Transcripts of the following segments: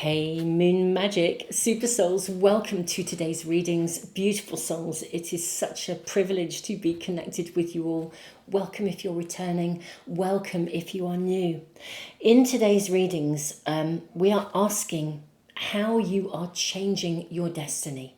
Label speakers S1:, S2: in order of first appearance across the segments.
S1: Hey Moon Magic Super Souls, welcome to today's readings. Beautiful souls, it is such a privilege to be connected with you all. Welcome if you're returning, welcome if you are new. In today's readings, we are asking how you are changing your destiny.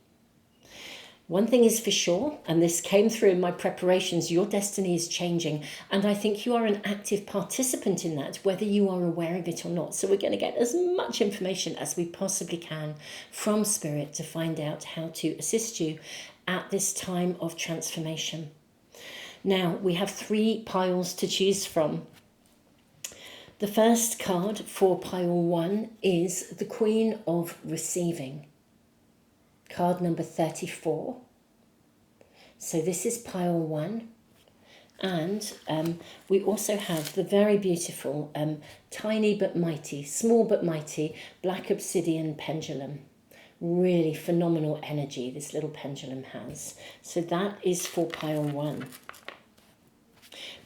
S1: One thing is for sure, and this came through in my preparations, your destiny is changing. And I think you are an active participant in that, whether you are aware of it or not. So we're going to get as much information as we possibly can from Spirit to find out how to assist you at this time of transformation. Now, we have 3 piles to choose from. The first card for pile 1 is the Queen of Receiving. Card number 34. So this is pile 1. And we also have the very beautiful, tiny but mighty, small but mighty, black obsidian pendulum. Really phenomenal energy this little pendulum has. So that is for pile 1.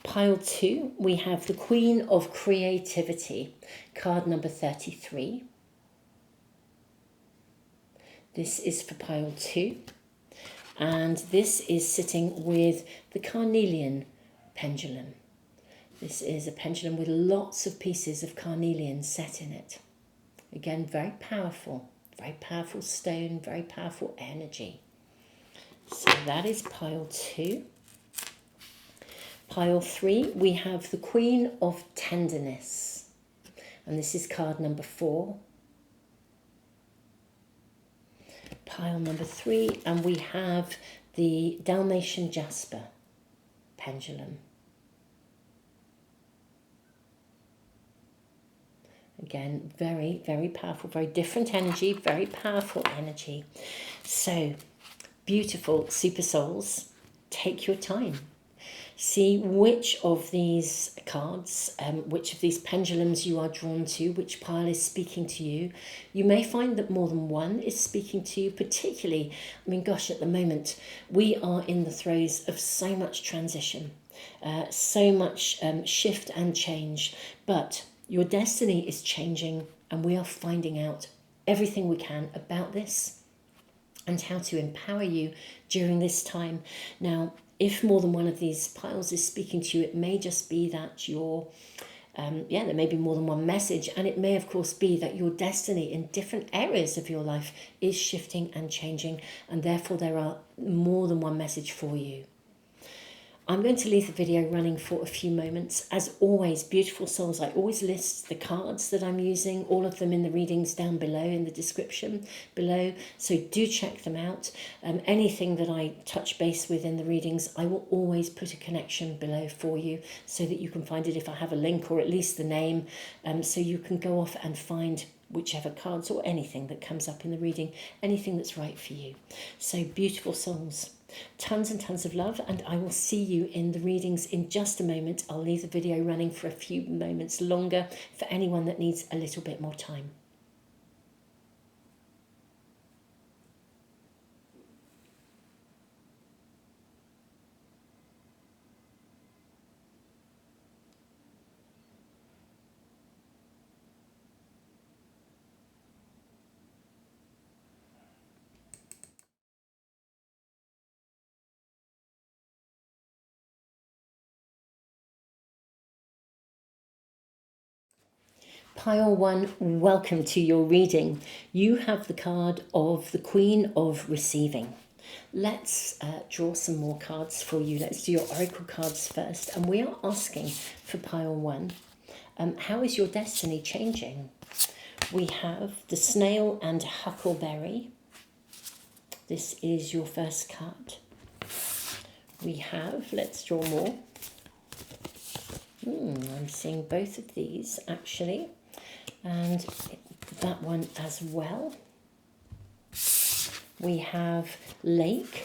S1: Pile 2, we have the Queen of Creativity, card number 33. This is for pile 2, and this is sitting with the carnelian pendulum. This is a pendulum with lots of pieces of carnelian set in it. Again, very powerful stone, very powerful energy. So that is pile 2. Pile 3, we have the Queen of Tenderness, and this is card number 4. Pile number 3, and we have the Dalmatian Jasper pendulum. Again, very, very powerful, very different energy, very powerful energy. So, beautiful super souls, take your time. See which of these cards, which of these pendulums you are drawn to, which pile is speaking to you. You may find that more than one is speaking to you, particularly, I mean, gosh, at the moment, we are in the throes of so much transition, so much shift and change, but your destiny is changing, and we are finding out everything we can about this and how to empower you during this time. Now, if more than one of these piles is speaking to you, it may just be that you're, there may be more than one message, and it may, of course, be that your destiny in different areas of your life is shifting and changing, and therefore there are more than one message for you. I'm going to leave the video running for a few moments. As always, beautiful souls, I always list the cards that I'm using, all of them in the readings down below in the description below. So do check them out. Anything that I touch base with in the readings, I will always put a connection below for you so that you can find it if I have a link or at least the name, so you can go off and find whichever cards or anything that comes up in the reading, anything that's right for you. So beautiful souls, tons and tons of love, and I will see you in the readings in just a moment. I'll leave the video running for a few moments longer for anyone that needs a little bit more time. Pile 1, welcome to your reading. You have the card of the Queen of Receiving. Let's draw some more cards for you. Let's do your oracle cards first. And we are asking for pile 1, how is your destiny changing? We have the Snail and Huckleberry. This is your first card. We have, let's draw more. I'm seeing both of these actually. And that one as well. We have Lake.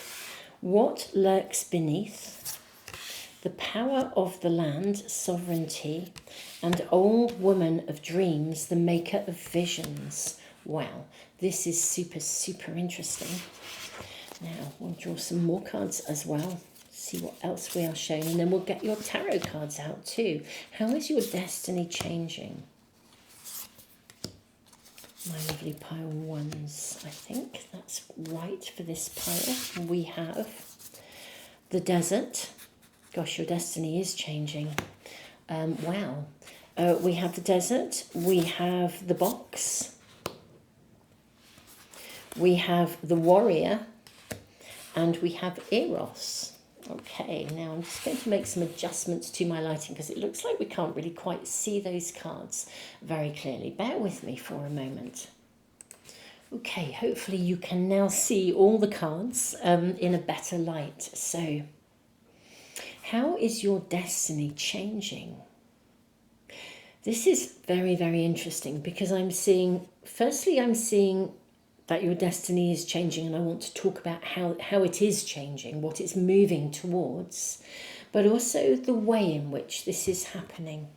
S1: What lurks beneath? The power of the land, sovereignty, and old woman of dreams, the maker of visions. Wow, this is super, super interesting. Now, we'll draw some more cards as well. See what else we are shown, and then we'll get your tarot cards out too. How is your destiny changing? My lovely pile ones. I think that's right for this pile. We have the desert. Gosh, your destiny is changing. Wow. We have the desert. We have the box. We have the warrior. And we have Eros. Okay, now I'm just going to make some adjustments to my lighting because it looks like we can't really quite see those cards very clearly. Bear with me for a moment. Okay, hopefully you can now see all the cards in a better light. So, how is your destiny changing? This is very, very interesting because I'm seeing that your destiny is changing, and I want to talk about how it is changing, what it's moving towards, but also the way in which this is happening.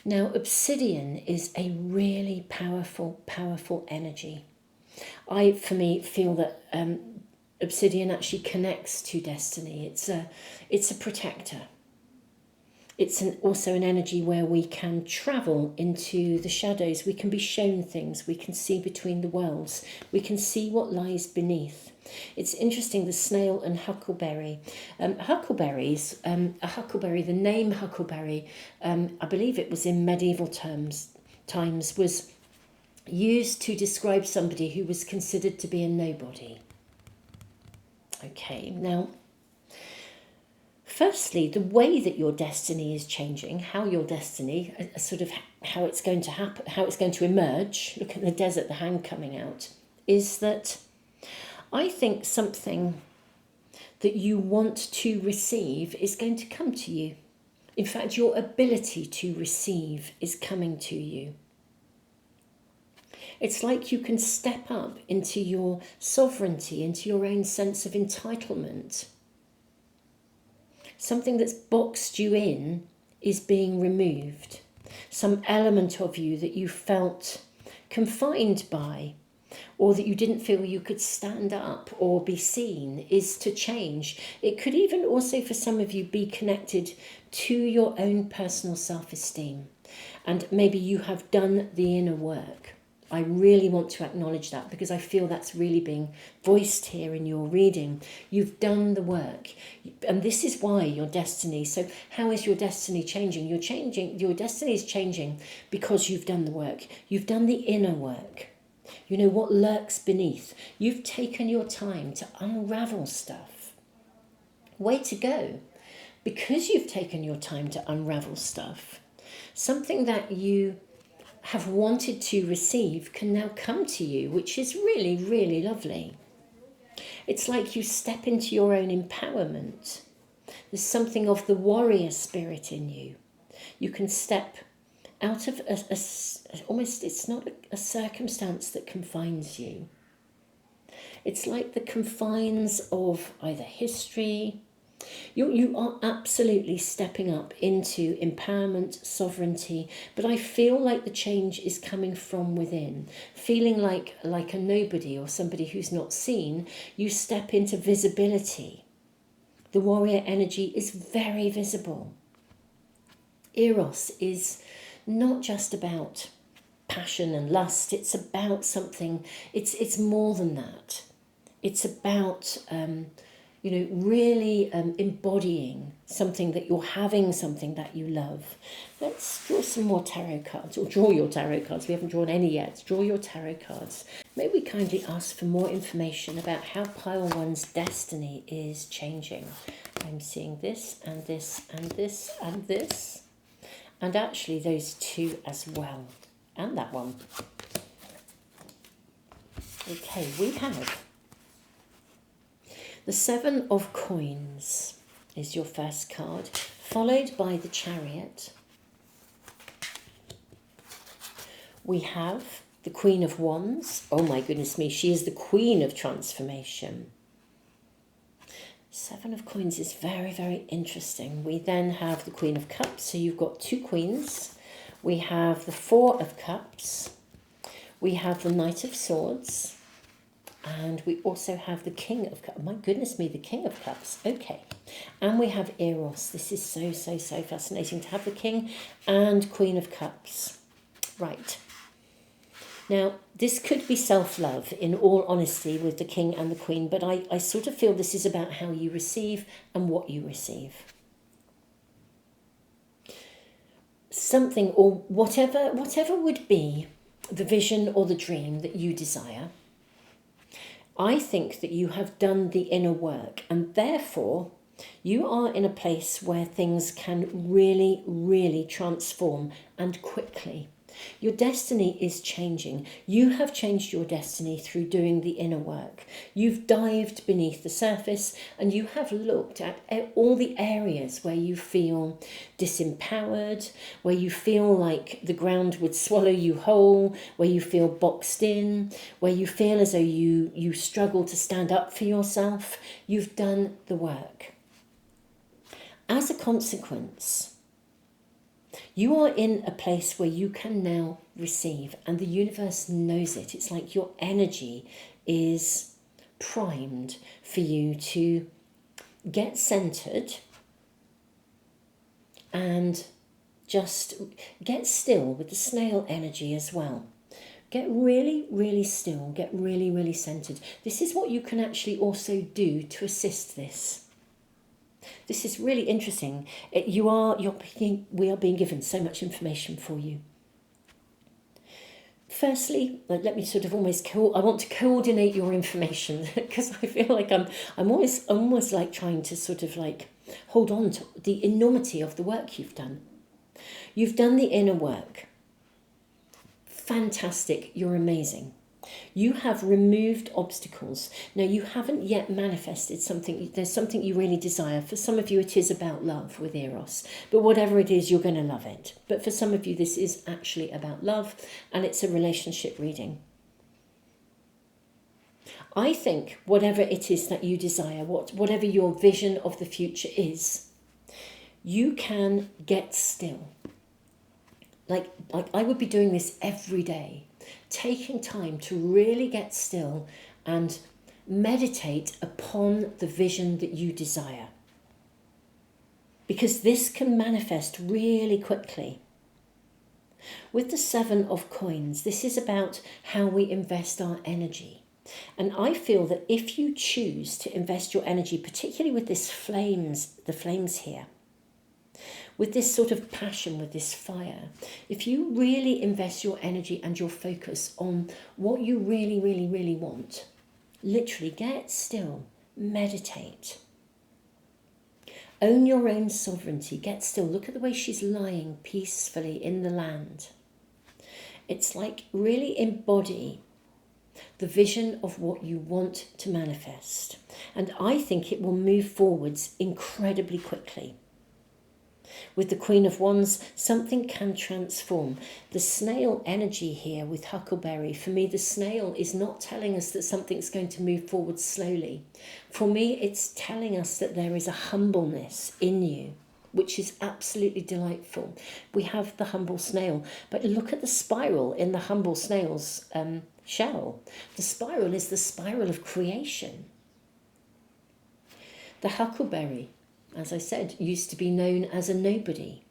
S1: Now, obsidian is a really powerful, powerful energy. For me, feel that obsidian actually connects to destiny. It's a protector. It's also an energy where we can travel into the shadows. We can be shown things. We can see between the worlds. We can see what lies beneath. It's interesting, the snail and huckleberry. Huckleberries, the name huckleberry, I believe it was in medieval times, was used to describe somebody who was considered to be a nobody. Okay, now, firstly, the way that your destiny is changing, how your destiny, how it's going to happen, how it's going to emerge, look at the desert, the hand coming out, is that I think something that you want to receive is going to come to you. In fact, your ability to receive is coming to you. It's like you can step up into your sovereignty, into your own sense of entitlement. Something that's boxed you in is being removed. Some element of you that you felt confined by, or that you didn't feel you could stand up or be seen, is to change. It could even also, for some of you, be connected to your own personal self-esteem. And maybe you have done the inner work. I really want to acknowledge that because I feel that's really being voiced here in your reading. You've done the work, and this is why your destiny. So how is your destiny changing? Your destiny is changing because you've done the work. You've done the inner work. You know what lurks beneath. You've taken your time to unravel stuff. Way to go. Because you've taken your time to unravel stuff, something that you have wanted to receive can now come to you, which is really, really lovely. It's like you step into your own empowerment. There's something of the warrior spirit in you. You can step out of almost, it's not a circumstance that confines you. It's like the confines of either history. You are absolutely stepping up into empowerment, sovereignty, but I feel like the change is coming from within. Feeling like a nobody or somebody who's not seen, you step into visibility. The warrior energy is very visible. Eros is not just about passion and lust, it's about something, it's more than that. It's about really embodying something that you're having, something that you love. Let's draw some more tarot cards, or draw your tarot cards. We haven't drawn any yet. Draw your tarot cards. May we kindly ask for more information about how pile one's destiny is changing. I'm seeing this and this and this and this, and actually those two as well, and that one. Okay, we have the Seven of Coins is your first card, followed by the Chariot. We have the Queen of Wands. Oh my goodness me, she is the Queen of Transformation. Seven of Coins is very, very interesting. We then have the Queen of Cups, so you've got two queens. We have the Four of Cups. We have the Knight of Swords. And we also have the King of Cups. My goodness me, the King of Cups. Okay. And we have Eros. This is so, so, so fascinating to have the King and Queen of Cups. Right. Now, this could be self-love, in all honesty, with the King and the Queen, but I sort of feel this is about how you receive and what you receive. Something, or whatever would be the vision or the dream that you desire, I think that you have done the inner work, and therefore you are in a place where things can really, really transform, and quickly. Your destiny is changing. You have changed your destiny through doing the inner work. You've dived beneath the surface and you have looked at all the areas where you feel disempowered, where you feel like the ground would swallow you whole, where you feel boxed in, where you feel as though you struggle to stand up for yourself. You've done the work. As a consequence, you are in a place where you can now receive, and the universe knows it. It's like your energy is primed for you to get centered and just get still with the snail energy as well. Get really, really still, get really, really centered. This is what you can actually also do to assist this. This is really interesting. We are being given so much information for you. Firstly, let me sort of I want to coordinate your information because I feel like I'm almost like trying to sort of like hold on to the enormity of the work you've done. You've done the inner work. Fantastic. You're amazing. You have removed obstacles. Now, you haven't yet manifested something. There's something you really desire. For some of you, it is about love with Eros. But whatever it is, you're going to love it. But for some of you, this is actually about love, and it's a relationship reading. I think whatever it is that you desire, whatever your vision of the future is, you can get still. Like I would be doing this every day. Taking time to really get still and meditate upon the vision that you desire. Because this can manifest really quickly. With the 7 of coins, this is about how we invest our energy. And I feel that if you choose to invest your energy, particularly with the flames here, with this sort of passion, with this fire, if you really invest your energy and your focus on what you really, really, really want, literally get still, meditate. Own your own sovereignty, get still. Look at the way she's lying peacefully in the land. It's like really embody the vision of what you want to manifest. And I think it will move forwards incredibly quickly. With the Queen of Wands, something can transform. The snail energy here with Huckleberry, for me, the snail is not telling us that something's going to move forward slowly. For me, it's telling us that there is a humbleness in you, which is absolutely delightful. We have the humble snail, but look at the spiral in the humble snail's shell. The spiral is the spiral of creation. The Huckleberry, as I said, used to be known as a nobody.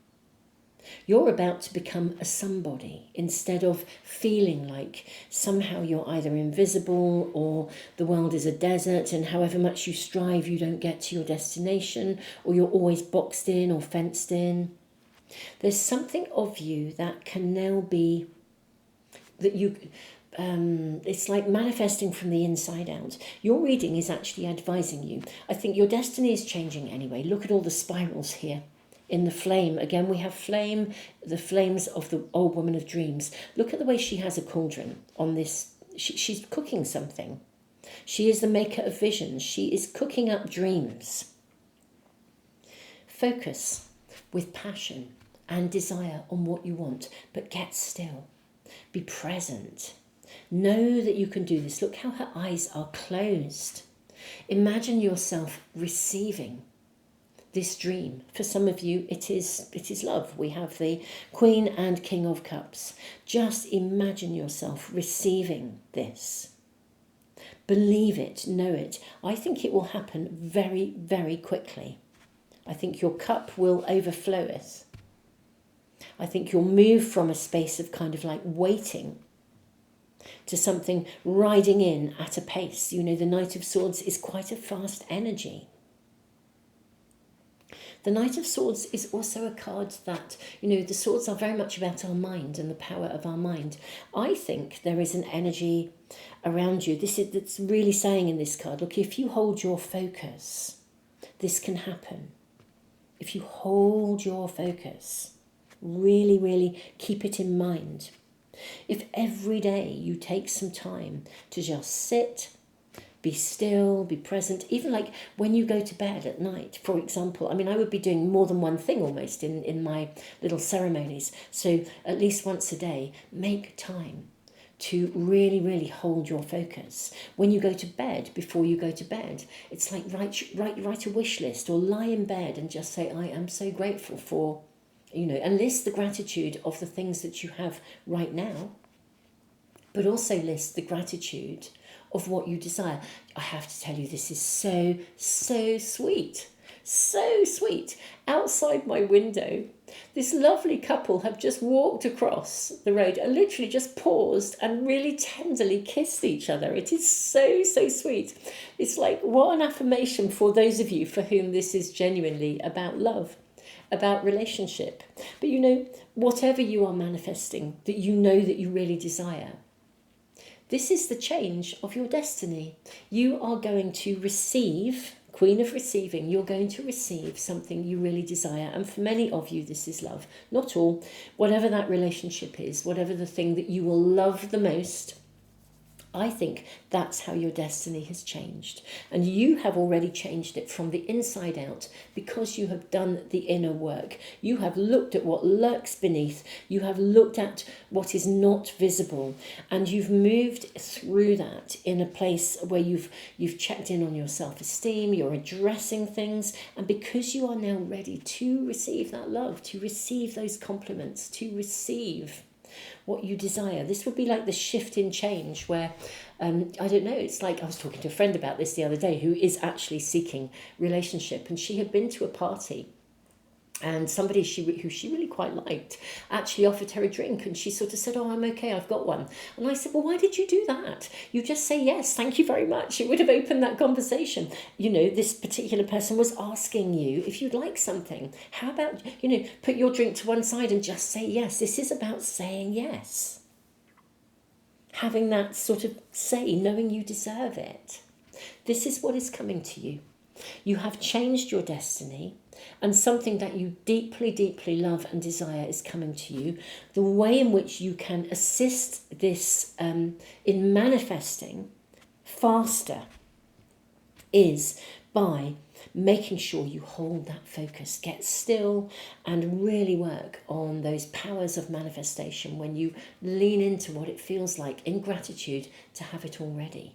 S1: You're about to become a somebody instead of feeling like somehow you're either invisible or the world is a desert and however much you strive you don't get to your destination, or you're always boxed in or fenced in. There's something of you that can now be that you... it's like manifesting from the inside out. Your reading is actually advising you. I think your destiny is changing anyway. Look at all the spirals here. In the flame, again we have flame, the flames of the old woman of dreams. Look at the way she has a cauldron on this. She's cooking something. She is the maker of visions. She is cooking up dreams. Focus with passion and desire on what you want, but get still. Be present. Know that you can do this. Look how her eyes are closed. Imagine yourself receiving this dream. For some of you, it is love. We have the Queen and King of Cups. Just imagine yourself receiving this. Believe it, know it. I think it will happen very, very quickly. I think your cup will overfloweth. I think you'll move from a space of kind of like waiting to something riding in at a pace. You know, the Knight of Swords is quite a fast energy. The Knight of Swords is also a card that, you know, the swords are very much about our mind and the power of our mind. I think there is an energy around you. That's really saying in this card, look, if you hold your focus, this can happen. If you hold your focus, really, really keep it in mind. If every day you take some time to just sit, be still, be present, even like when you go to bed at night, for example. I mean, I would be doing more than one thing almost in my little ceremonies. So at least once a day, make time to really, really hold your focus. When you go to bed, before you go to bed, it's like write a wish list or lie in bed and just say, I am so grateful for, you know, and list the gratitude of the things that you have right now, but also list the gratitude of what you desire. I have to tell you, this is so, so sweet. So sweet. Outside my window, this lovely couple have just walked across the road and literally just paused and really tenderly kissed each other. It is so, so sweet. It's like, what an affirmation for those of you for whom this is genuinely about love, about relationship. But you know, whatever you are manifesting that you know that you really desire, this is the change of your destiny. You are going to receive, Queen of Receiving, you're going to receive something you really desire. And for many of you, this is love. Not all. Whatever that relationship is, whatever the thing that you will love the most, I think that's how your destiny has changed. And you have already changed it from the inside out because you have done the inner work. You have looked at what lurks beneath. You have looked at what is not visible. And you've moved through that in a place where you've checked in on your self-esteem, you're addressing things. And because you are now ready to receive that love, to receive those compliments, to receive what you desire. This would be like the shift in change where, I don't know, it's like I was talking to a friend about this the other day who is actually seeking relationship, and she had been to a party and somebody who she really quite liked actually offered her a drink, and she sort of said, oh, I'm okay, I've got one. And I said, well, why did you do that? You just say yes, thank you very much. It would have opened that conversation. You know, this particular person was asking you if you'd like something. How about, you know, put your drink to one side and just say yes. This is about saying yes. Having that sort of say, knowing you deserve it. This is what is coming to you. You have changed your destiny, and something that you deeply, deeply love and desire is coming to you. The way in which you can assist this in manifesting faster is by making sure you hold that focus, get still, and really work on those powers of manifestation when you lean into what it feels like in gratitude to have it already.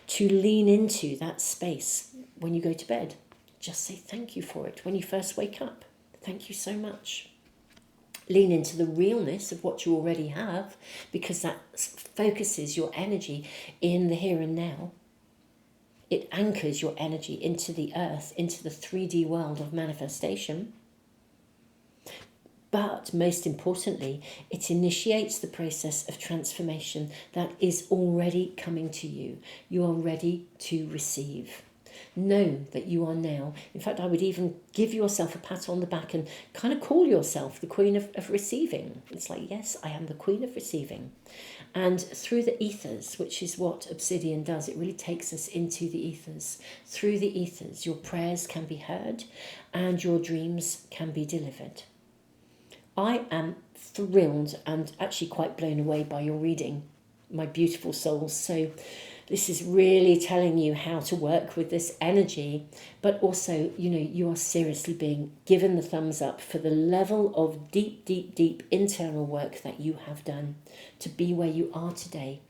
S1: To lean into that space when you go to bed. Just say thank you for it. When you first wake up, thank you so much. Lean into the realness of what you already have, because that focuses your energy in the here and now. It anchors your energy into the earth, into the 3D world of manifestation. But most importantly, it initiates the process of transformation that is already coming to you. You are ready to receive. Know that you are now. In fact, I would even give yourself a pat on the back and kind of call yourself the Queen of Receiving. It's like, yes, I am the Queen of Receiving. And through the ethers, which is what Obsidian does, it really takes us into the ethers. Through the ethers, your prayers can be heard and your dreams can be delivered. I am thrilled and actually quite blown away by your reading, my beautiful souls. So this is really telling you how to work with this energy, but also, you know, you are seriously being given the thumbs up for the level of deep, deep, deep internal work that you have done to be where you are today.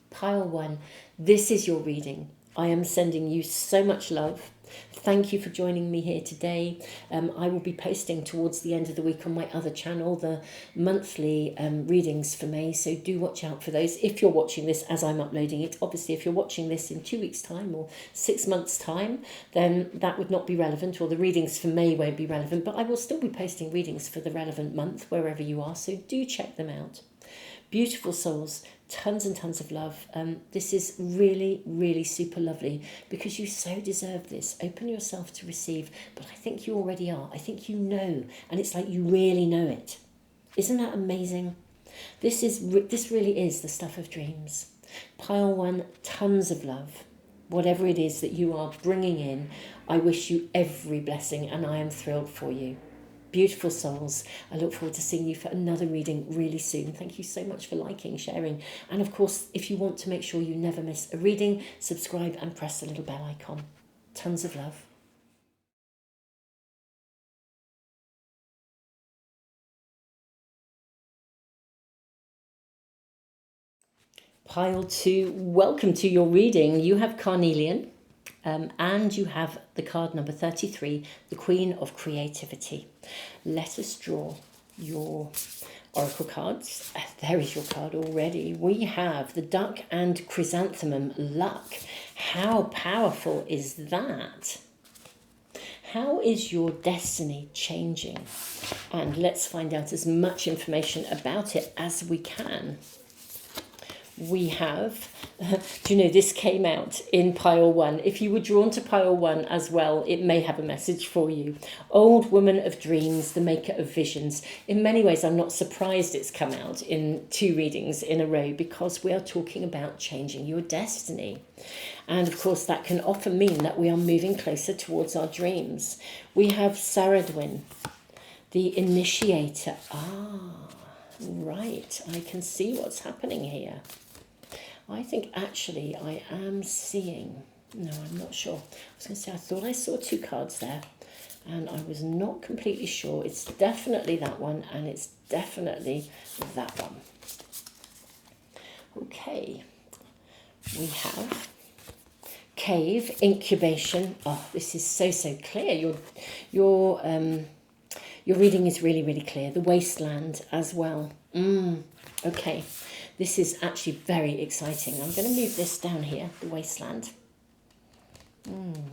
S1: Pile 1, this is your reading. I am sending you so much love. Thank you for joining me here today. I will be posting towards the end of the week on my other channel the monthly readings for May, so do watch out for those if you're watching this as I'm uploading it. Obviously, if you're watching this in 2 weeks' time or 6 months' time, then that would not be relevant, or the readings for May won't be relevant, but I will still be posting readings for the relevant month wherever you are, so do check them out. Beautiful souls, tons and tons of love. This is really, really super lovely because you so deserve this. Open yourself to receive, but I think you already are. I think you know, and it's like you really know it. Isn't that amazing? This really is the stuff of dreams. Pile 1, tons of love. Whatever it is that you are bringing in, I wish you every blessing and I am thrilled for you. Beautiful souls. I look forward to seeing you for another reading really soon. Thank you so much for liking, sharing. And of course, if you want to make sure you never miss a reading, subscribe and press the little bell icon. Tons of love. Pile 2, welcome to your reading. You have Carnelian. And you have the card number 33, the Queen of Creativity. Let us draw your oracle cards. There is your card already. We have the Duck and Chrysanthemum Luck. How powerful is that? How is your destiny changing? And let's find out as much information about it as we can. We have, do you know, this came out in pile 1. If you were drawn to pile 1 as well, it may have a message for you. Old Woman of Dreams, the Maker of Visions. In many ways, I'm not surprised it's come out in 2 readings in a row because we are talking about changing your destiny. And of course, that can often mean that we are moving closer towards our dreams. We have Saradwin, the Initiator. Right, I can see what's happening here. I think actually I am seeing, no, I'm not sure. I was going to say, I thought I saw 2 cards there and I was not completely sure. It's definitely that one and it's definitely that one. Okay, we have Cave, Incubation. Oh, this is so clear. Your reading is really, really clear. The Wasteland as well. Okay. This is actually very exciting. I'm going to move this down here, the Wasteland.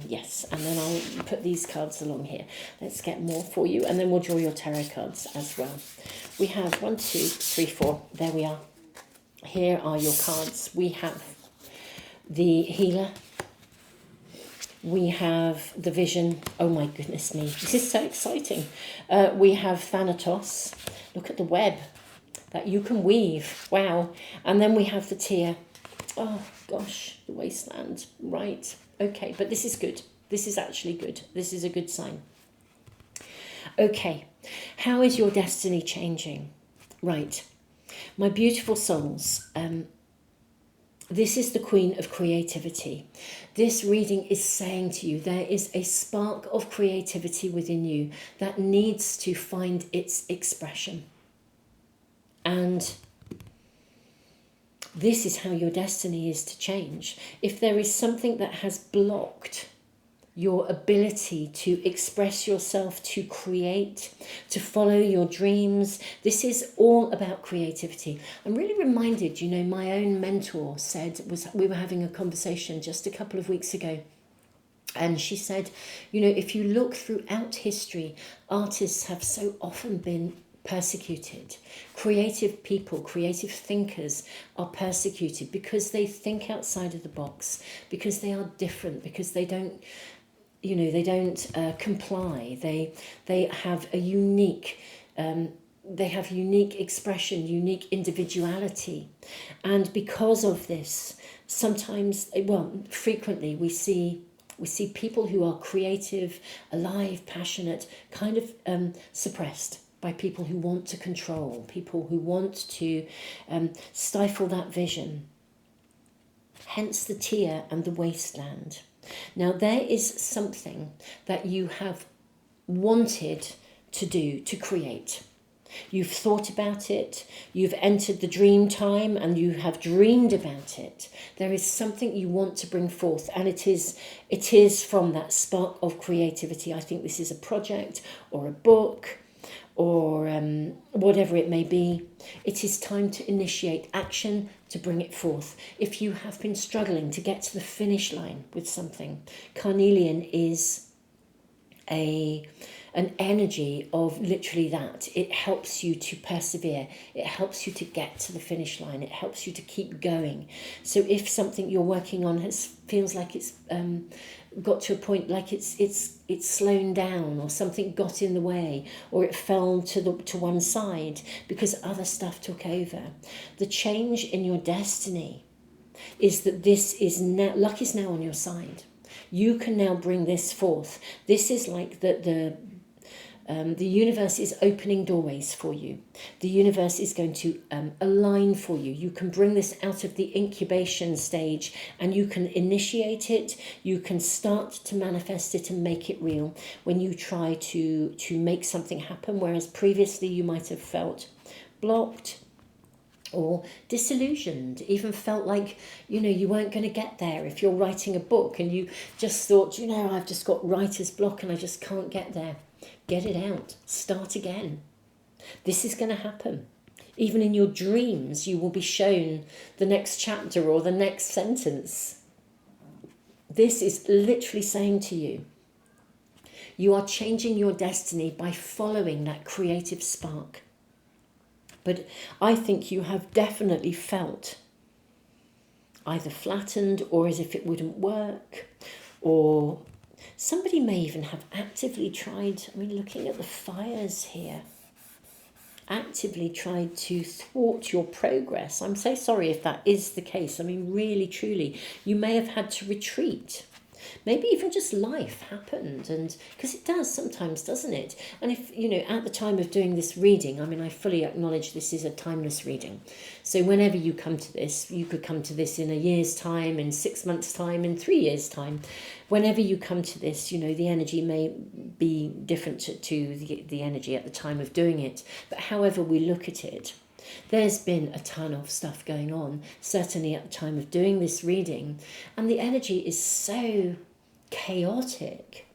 S1: Yes, and then I'll put these cards along here. Let's get more for you, and then we'll draw your tarot cards as well. We have 1, 2, 3, 4. There we are. Here are your cards. We have the Healer. We have the Vision. Oh my goodness me, this is so exciting. We have Thanatos. Look at the web that you can weave. Wow. And then we have the Tear. Oh gosh, the Wasteland. Right. Okay, but this is good. This is actually good. This is a good sign. Okay, how is your destiny changing? Right. My beautiful souls, this is the Queen of Creativity. This reading is saying to you there is a spark of creativity within you that needs to find its expression. And this is how your destiny is to change. If there is something that has blocked your ability to express yourself, to create, to follow your dreams, this is all about creativity. I'm really reminded, you know, my own mentor said, we were having a conversation just a couple of weeks ago, and she said, you know, if you look throughout history, artists have so often been persecuted. Creative people, creative thinkers are persecuted because they think outside of the box, because they are different, because they don't, you know, they don't comply. They have a unique expression, unique individuality. And because of this, sometimes, well, frequently we see people who are creative, alive, passionate, kind of suppressed by people who want to control, people who want to stifle that vision. Hence the Tear and the Wasteland. Now there is something that you have wanted to do, to create. You've thought about it, you've entered the dream time and you have dreamed about it. There is something you want to bring forth, and it is from that spark of creativity. I think this is a project or a book or whatever it may be. It is time to initiate action to bring it forth. If you have been struggling to get to the finish line with something, Carnelian is a an energy of literally that. It helps you to persevere. It helps you to get to the finish line. It helps you to keep going. So if something you're working on feels like it's got to a point, like it's slowed down, or something got in the way, or it fell to one side because other stuff took over, the change in your destiny is that this is now, luck is now on your side. You can now bring this forth. This is like the universe is opening doorways for you. The universe is going to align for you. You can bring this out of the incubation stage and you can initiate it. You can start to manifest it and make it real when you try to make something happen, whereas previously you might have felt blocked or disillusioned, even felt like, you weren't going to get there. If you're writing a book and you just thought, I've just got writer's block and I just can't get there. Get it out. Start again. This is going to happen. Even in your dreams, you will be shown the next chapter or the next sentence. This is literally saying to you, you are changing your destiny by following that creative spark. But I think you have definitely felt either flattened or as if it wouldn't work, or somebody may even have actively tried, looking at the fires here, actively tried to thwart your progress. I'm so sorry if that is the case. Really, truly, you may have had to retreat. Maybe even just life happened, and because it does sometimes, doesn't it? And if, at the time of doing this reading, I fully acknowledge this is a timeless reading. So whenever you come to this, you could come to this in a year's time, in 6 months' time, in 3 years' time. Whenever you come to this, the energy may be different to the energy at the time of doing it. But however we look at it, there's been a ton of stuff going on, certainly at the time of doing this reading, and the energy is so chaotic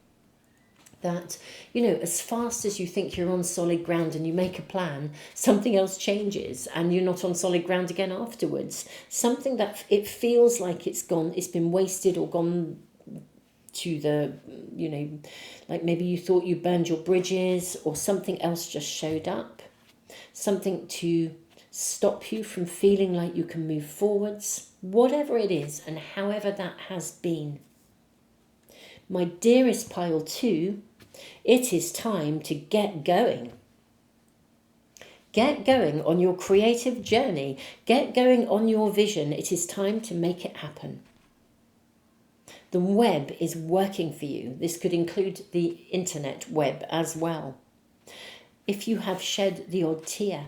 S1: that, as fast as you think you're on solid ground and you make a plan, something else changes and you're not on solid ground again afterwards. Something that it feels like it's been wasted or gone to the, like maybe you thought you burned your bridges or something else just showed up. Something to stop you from feeling like you can move forwards, whatever it is and however that has been. My dearest pile 2, it is time to get going. Get going on your creative journey. Get going on your vision. It is time to make it happen. The web is working for you. This could include the internet web as well. If you have shed the odd tear,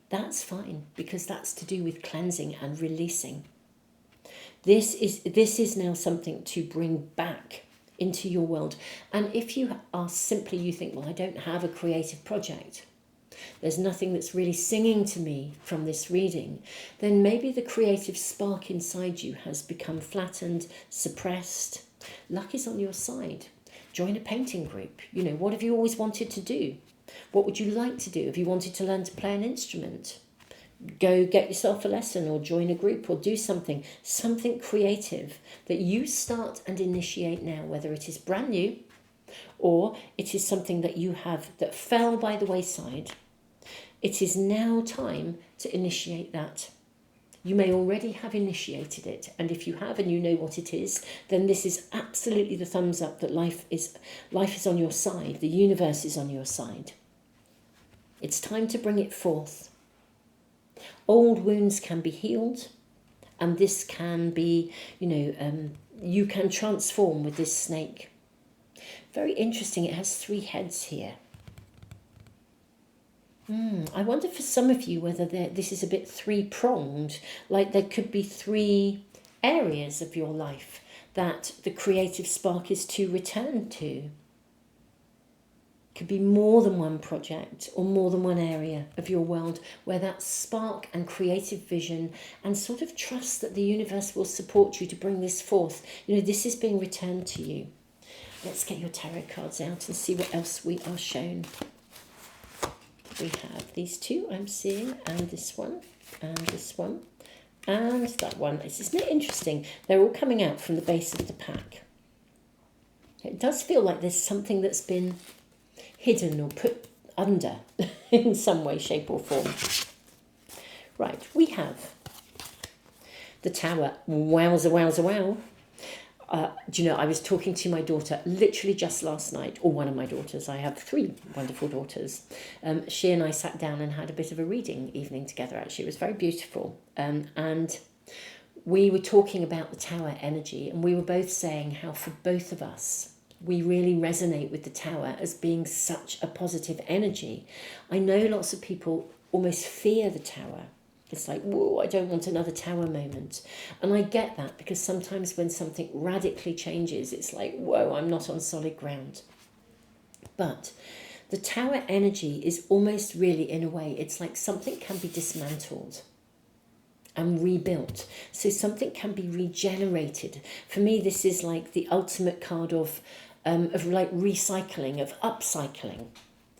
S1: that's fine, because that's to do with cleansing and releasing. This is now something to bring back into your world. And if you think, well, I don't have a creative project, there's nothing that's really singing to me from this reading, then maybe the creative spark inside you has become flattened, suppressed. Luck is on your side. Join a painting group. What have you always wanted to do? What would you like to do? If you wanted to learn to play an instrument, go get yourself a lesson or join a group or do something creative that you start and initiate now, whether it is brand new or it is something that you have that fell by the wayside. It is now time to initiate that. You may already have initiated it, and if you have and you know what it is, then this is absolutely the thumbs up that life is on your side, the universe is on your side. It's time to bring it forth. Old wounds can be healed, and this can be, you can transform with this snake. Very interesting, it has 3 heads here. I wonder for some of you whether this is a bit 3-pronged, like there could be 3 areas of your life that the creative spark is to return to. Could be more than one project or more than one area of your world where that spark and creative vision and sort of trust that the universe will support you to bring this forth. This is being returned to you. Let's get your tarot cards out and see what else we are shown. We have these 2 I'm seeing, and this one, and this one, and that one. Isn't it interesting? They're all coming out from the base of the pack. It does feel like there's something that's been hidden or put under in some way, shape or form. Right, we have the Tower. Wowza, wowza, wow. Do you know, I was talking to my daughter literally just last night, or one of my daughters. I have 3 wonderful daughters. She and I sat down and had a bit of a reading evening together, actually. It was very beautiful. And we were talking about the Tower energy, and we were both saying how for both of us, we really resonate with the Tower as being such a positive energy. I know lots of people almost fear the Tower. It's like, whoa, I don't want another Tower moment. And I get that, because sometimes when something radically changes, it's like, whoa, I'm not on solid ground. But the Tower energy is almost really, in a way, it's like something can be dismantled and rebuilt. So something can be regenerated. For me, this is like the ultimate card of like recycling, of upcycling.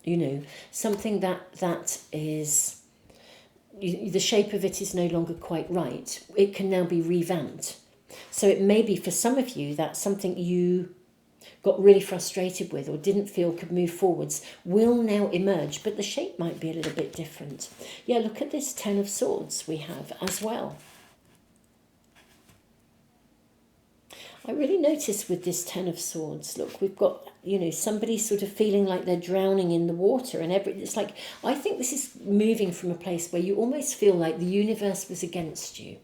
S1: You know, something that is, the shape of it is no longer quite right. It can now be revamped. So it may be for some of you that something you got really frustrated with or didn't feel could move forwards will now emerge, but the shape might be a little bit different. Yeah, look at this 10 of Swords we have as well. I really notice with this 10 of Swords, look, we've got, you know, somebody sort of feeling like they're drowning in the water, and it's like, I think this is moving from a place where you almost feel like the universe was against you.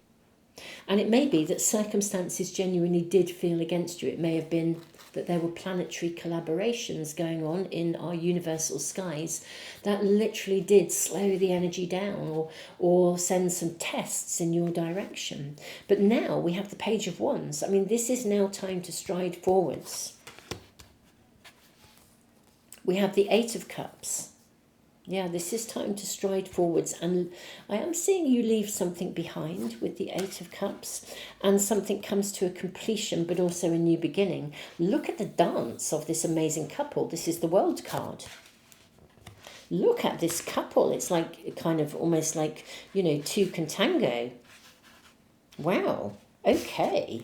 S1: And it may be that circumstances genuinely did feel against you. It may have been that there were planetary collaborations going on in our universal skies that literally did slow the energy down or send some tests in your direction. But now we have the Page of Wands. I mean, this is now time to stride forwards. We have the 8 of Cups. Yeah, this is time to stride forwards, and I am seeing you leave something behind with the 8 of Cups, and something comes to a completion, but also a new beginning. Look at the dance of this amazing couple. This is the World card. Look at this couple. It's like kind of almost like, you know, 2 can tango. Wow. Okay.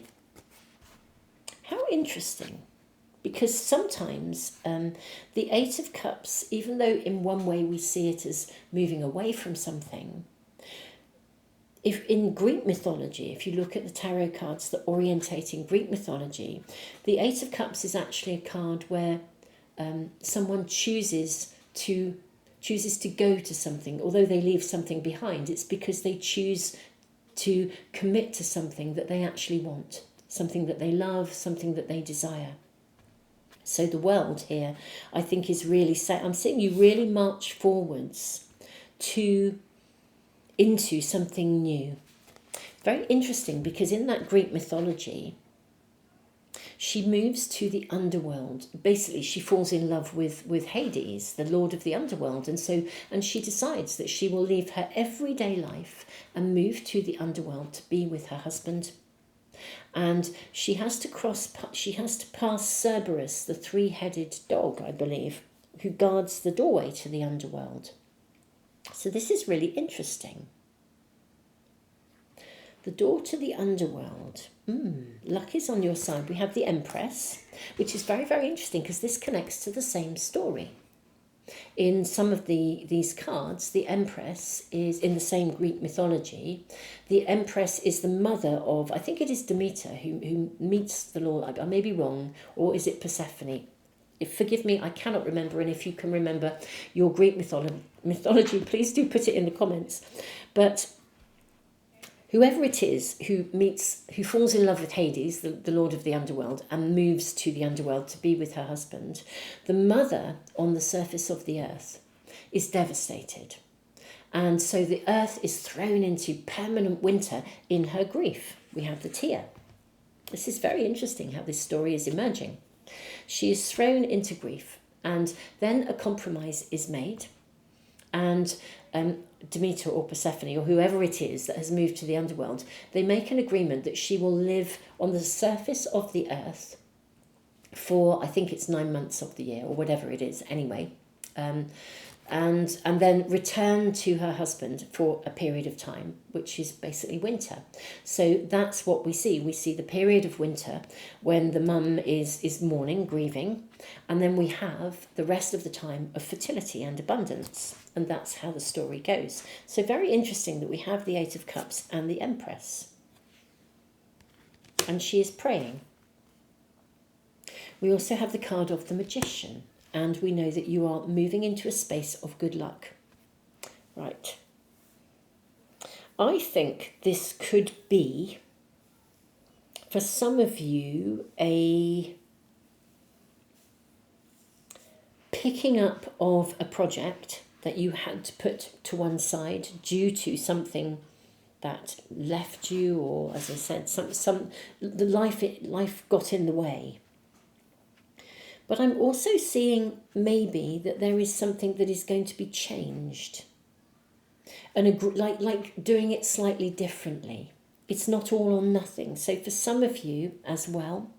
S1: How interesting. Because sometimes the 8 of Cups, even though in one way we see it as moving away from something, if in Greek mythology, if you look at the tarot cards that orientate in Greek mythology, the 8 of Cups is actually a card where someone chooses to go to something. Although they leave something behind, it's because they choose to commit to something that they actually want, something that they love, something that they desire. So the World here, I think, is really set. I'm seeing you really march forwards into something new. Very interesting, because in that Greek mythology, she moves to the underworld. Basically, she falls in love with Hades, the lord of the underworld, and she decides that she will leave her everyday life and move to the underworld to be with her husband. And she has to pass Cerberus, the 3-headed dog, I believe, who guards the doorway to the underworld. So this is really interesting. The door to the underworld. Luck is on your side. We have the Empress, which is very, very interesting, because this connects to the same story. In some of these cards, the Empress is in the same Greek mythology. The Empress is the mother of, I think it is Demeter, who meets the Lord. I may be wrong, or is it Persephone? Forgive me, I cannot remember, and if you can remember your Greek mythology, please do put it in the comments. But whoever it is who falls in love with Hades, the lord of the underworld, and moves to the underworld to be with her husband, the mother on the surface of the earth is devastated. And so the earth is thrown into permanent winter in her grief. We have the tear. This is very interesting how this story is emerging. She is thrown into grief, and then a compromise is made, and Demeter or Persephone or whoever it is that has moved to the underworld, they make an agreement that she will live on the surface of the earth for, I think it's 9 months of the year or whatever it is anyway. and then return to her husband for a period of time, which is basically winter. So that's what we see. We see the period of winter when the mum is mourning, grieving, and then we have the rest of the time of fertility and abundance. And that's how the story goes. So very interesting that we have the Eight of Cups and the Empress. And she is praying. We also have the card of the Magician. And we know that you are moving into a space of good luck. Right. I think this could be, for some of you, a picking up of a project that you had to put to one side due to something that left you, or, as I said, the life got in the way. But I'm also seeing maybe that there is something that is going to be changed. And like doing it slightly differently. It's not all or nothing. So for some of you as well,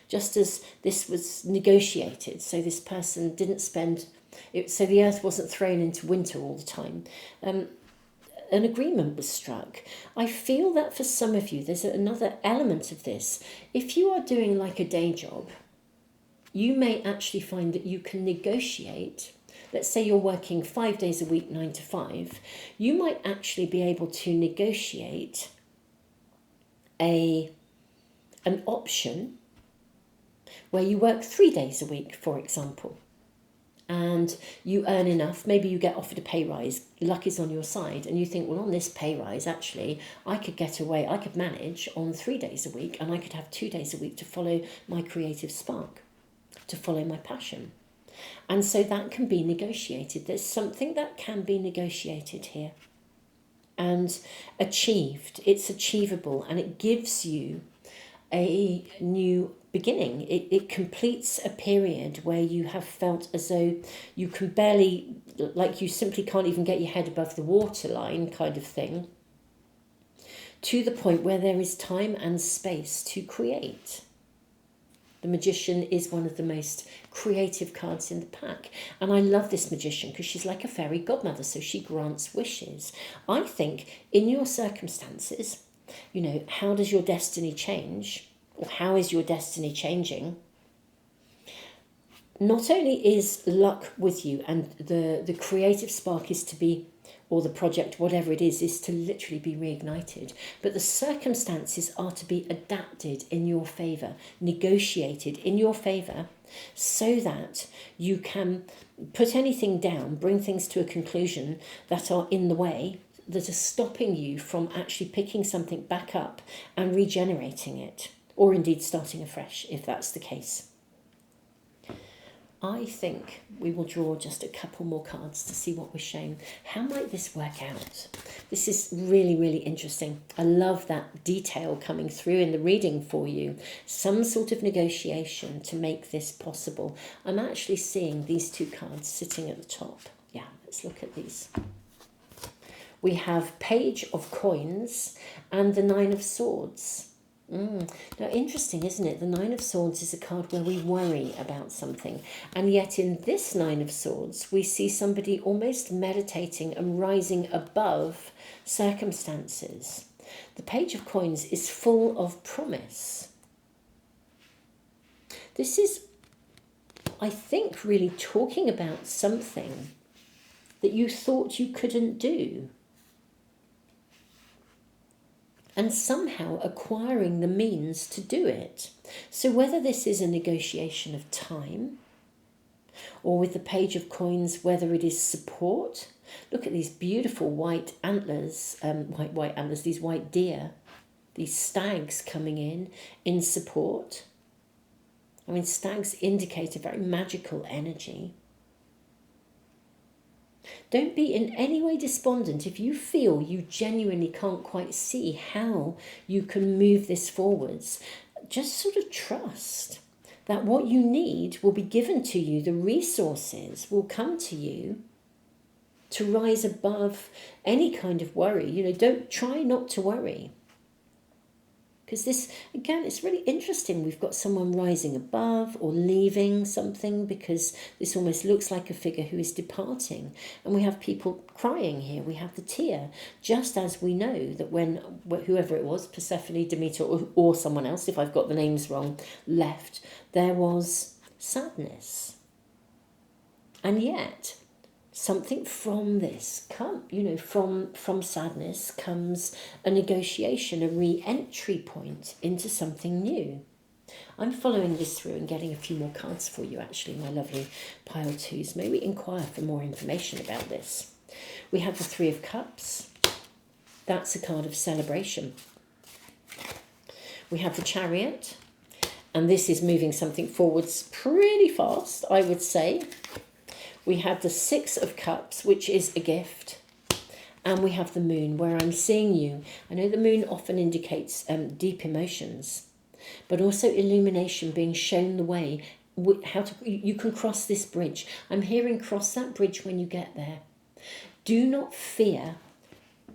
S1: just as this was negotiated, so this person didn't spend it, so the earth wasn't thrown into winter all the time. An agreement was struck. I feel that for some of you, there's another element of this. If you are doing like a day job, you may actually find that you can negotiate. Let's say you're working 5 days a week, 9 to 5. You might actually be able to negotiate an option where you work 3 days a week, for example, and you earn enough. Maybe you get offered a pay rise, luck is on your side, and you think, well, on this pay rise, actually, I could get away, I could manage on 3 days a week, and I could have 2 days a week to follow my creative spark, to follow my passion. And so that can be negotiated. There's something that can be negotiated here and achieved. It's achievable, and it gives you a new beginning. It completes a period where you have felt as though you can barely, like you simply can't even get your head above the waterline kind of thing, to the point where there is time and space to create. The Magician is one of the most creative cards in the pack. And I love this Magician because she's like a fairy godmother, so she grants wishes. I think in your circumstances, how does your destiny change? Or how is your destiny changing? Not only is luck with you and the creative spark is to be, or the project, whatever it is to literally be reignited. But the circumstances are to be adapted in your favour, negotiated in your favour, so that you can put anything down, bring things to a conclusion that are in the way, that are stopping you from actually picking something back up and regenerating it, or indeed starting afresh, if that's the case. I think we will draw just a couple more cards to see what we're shown. How might this work out? This is really, really interesting. I love that detail coming through in the reading for you. Some sort of negotiation to make this possible. I'm actually seeing these two cards sitting at the top. Yeah, let's look at these. We have Page of Coins and the Nine of Swords. Now, interesting, isn't it? The Nine of Swords is a card where we worry about something. And yet in this Nine of Swords, we see somebody almost meditating and rising above circumstances. The Page of Coins is full of promise. This is, I think, really talking about something that you thought you couldn't do, and somehow acquiring the means to do it. So whether this is a negotiation of time, or with the Page of Coins, whether it is support. Look at these beautiful white antlers, white antlers, these white deer, these stags coming in support. I mean, stags indicate a very magical energy. Don't be in any way despondent if you feel you genuinely can't quite see how you can move this forwards. Just sort of trust that what you need will be given to you. The resources will come to you to rise above any kind of worry. Don't try not to worry, Because this, again, it's really interesting. We've got someone rising above or leaving something, because this almost looks like a figure who is departing. And we have people crying here. We have the tear. Just as we know that when whoever it was, Persephone, Demeter, or someone else, if I've got the names wrong, left, there was sadness. And yet, something from this from sadness comes a negotiation, a re-entry point into something new. I'm following this through and getting a few more cards for you, actually, my lovely pile twos. Maybe inquire for more information about this. We have the Three of Cups. That's a card of celebration. We have the Chariot, and this is moving something forwards pretty fast, I would say. We have the Six of Cups, which is a gift. And we have the Moon, where I'm seeing you. I know the Moon often indicates deep emotions, but also illumination, being shown the way, how to, you can cross this bridge. I'm hearing cross that bridge when you get there. Do not fear,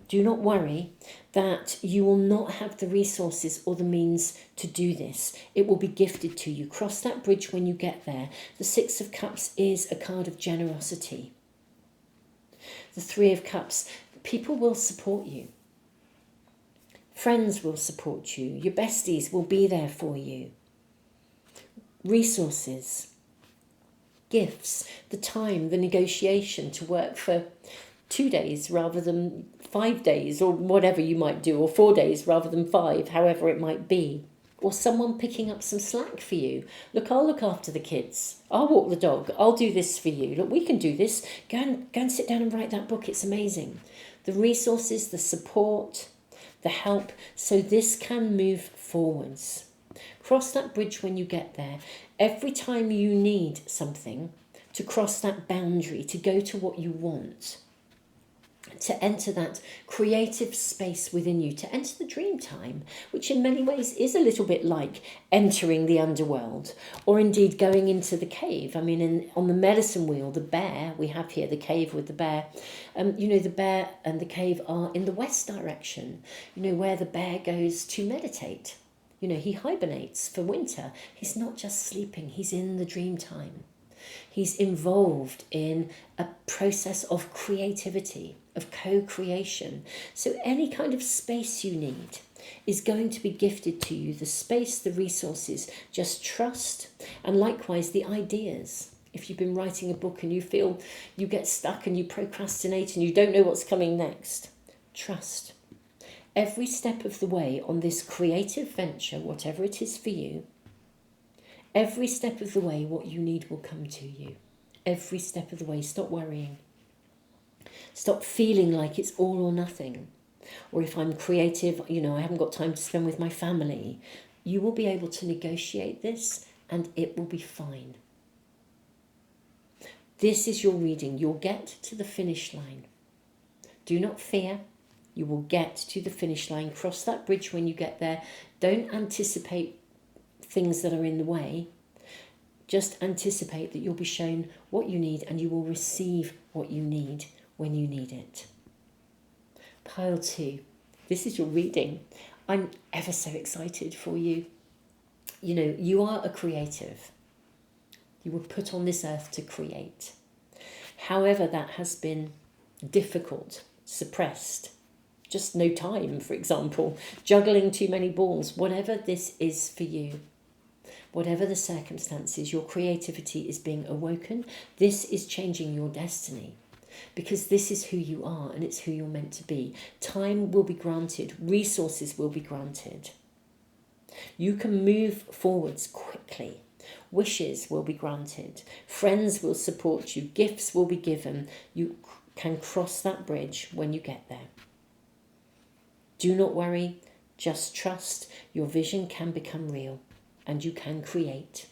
S1: do not worry that you will not have the resources or the means to do this. It will be gifted to you. Cross that bridge when you get there. The Six of Cups is a card of generosity. The Three of Cups, people will support you. Friends will support you. Your besties will be there for you. Resources, gifts, the time, the negotiation to work for 2 days rather than 5 days, or whatever you might do, or 4 days rather than 5, however it might be. Or someone picking up some slack for you. Look, I'll look after the kids. I'll walk the dog. I'll do this for you. Look, we can do this. Go and sit down and write that book. It's amazing. The resources, the support, the help, so this can move forwards. Cross that bridge when you get there. Every time you need something, to cross that boundary, to go to what you want, to enter that creative space within you, to enter the dream time, which in many ways is a little bit like entering the underworld, or indeed going into the cave. I mean, on the medicine wheel, the bear, we have here the cave with the bear. The bear and the cave are in the west direction, where the bear goes to meditate. He hibernates for winter. He's not just sleeping, he's in the dream time. He's involved in a process of creativity, of co-creation. So any kind of space you need is going to be gifted to you. The space, the resources, just trust. And likewise, the ideas. If you've been writing a book and you feel you get stuck and you procrastinate and you don't know what's coming next, trust. Every step of the way on this creative venture, whatever it is for you, every step of the way, what you need will come to you. Every step of the way. Stop worrying. Stop feeling like it's all or nothing. Or if I'm creative, I haven't got time to spend with my family. You will be able to negotiate this and it will be fine. This is your reading. You'll get to the finish line. Do not fear. You will get to the finish line. Cross that bridge when you get there. Don't anticipate things that are in the way. Just anticipate that you'll be shown what you need and you will receive what you need when you need it. Pile 2. This is your reading. I'm ever so excited for you. You are a creative. You were put on this earth to create. However, that has been difficult, suppressed, just no time, for example, juggling too many balls, whatever this is for you. Whatever the circumstances, your creativity is being awoken. This is changing your destiny, because this is who you are and it's who you're meant to be. Time will be granted. Resources will be granted. You can move forwards quickly. Wishes will be granted. Friends will support you. Gifts will be given. You can cross that bridge when you get there. Do not worry. Just trust. Your vision can become real. And you can create.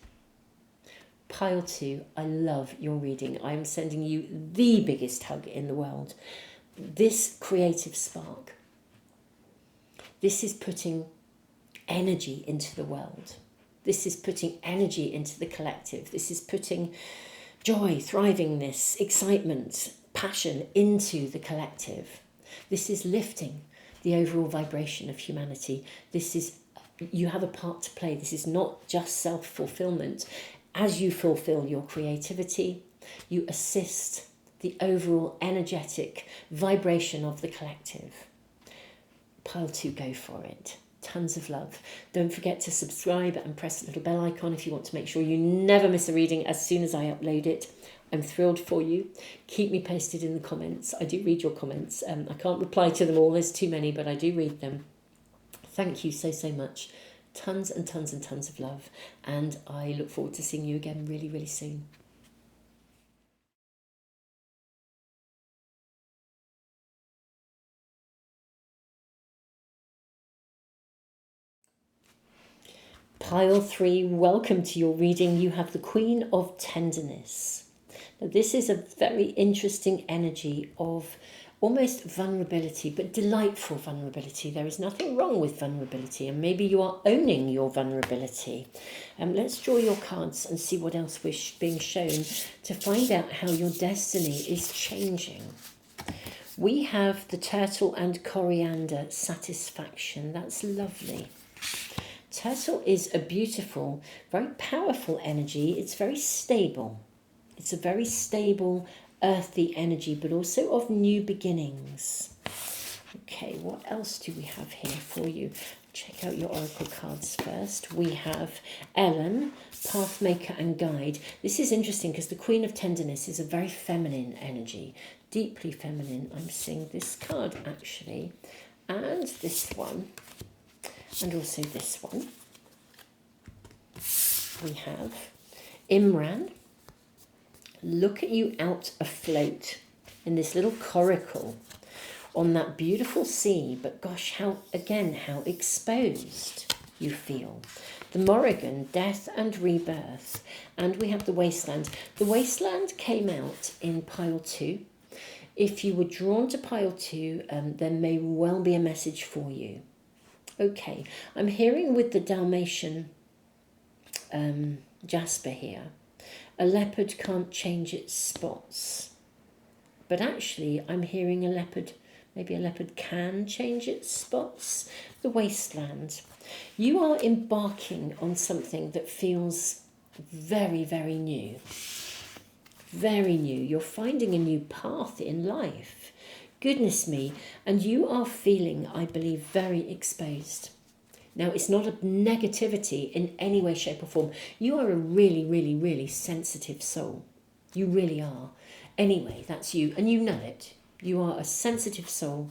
S1: Pile 2, I love your reading. I am sending you the biggest hug in the world. This creative spark. This is putting energy into the world. This is putting energy into the collective. This is putting joy, thrivingness, excitement, passion into the collective. This is lifting the overall vibration of humanity. This is you have a part to play. This is not just self-fulfillment. As you fulfill your creativity, you assist the overall energetic vibration of the collective. Pile 2, go for it. Tons of love. Don't forget to subscribe and press the little bell icon if you want to make sure you never miss a reading as soon as I upload it. I'm thrilled for you. Keep me posted in the comments. I do read your comments. I can't reply to them all. There's too many, but I do read them. Thank you so, so much. Tons and tons and tons of love. And I look forward to seeing you again really, really soon. Pile 3, welcome to your reading. You have the Queen of Tenderness. Now, this is a very interesting energy of almost vulnerability, but delightful vulnerability. There is nothing wrong with vulnerability, and maybe you are owning your vulnerability. Let's draw your cards and see what else we're being shown to find out how your destiny is changing. We have the Turtle and Coriander, Satisfaction. That's lovely. Turtle is a beautiful, very powerful energy. It's very stable. It's a very stable, earthy energy, but also of new beginnings. Okay, what else do we have here for you? Check out your oracle cards first. We have Ellen, Pathmaker and Guide. This is interesting because the Queen of Tenderness is a very feminine energy, deeply feminine. I'm seeing this card actually, and this one. And also this one. We have Imran. Look at you out afloat in this little coracle on that beautiful sea. But gosh, how exposed you feel. The Morrigan, Death and Rebirth. And we have the Wasteland. The Wasteland came out in pile 2. If you were drawn to pile 2, there may well be a message for you. Okay, I'm hearing with the Dalmatian Jasper here, a leopard can't change its spots. But actually, I'm hearing a leopard, maybe a leopard can change its spots. The Wasteland. You are embarking on something that feels very, very new. Very new. You're finding a new path in life. Goodness me, and you are feeling, I believe, very exposed. Now, it's not a negativity in any way, shape or form. You are a really, really, really sensitive soul. You really are. Anyway, that's you, and you know it. You are a sensitive soul.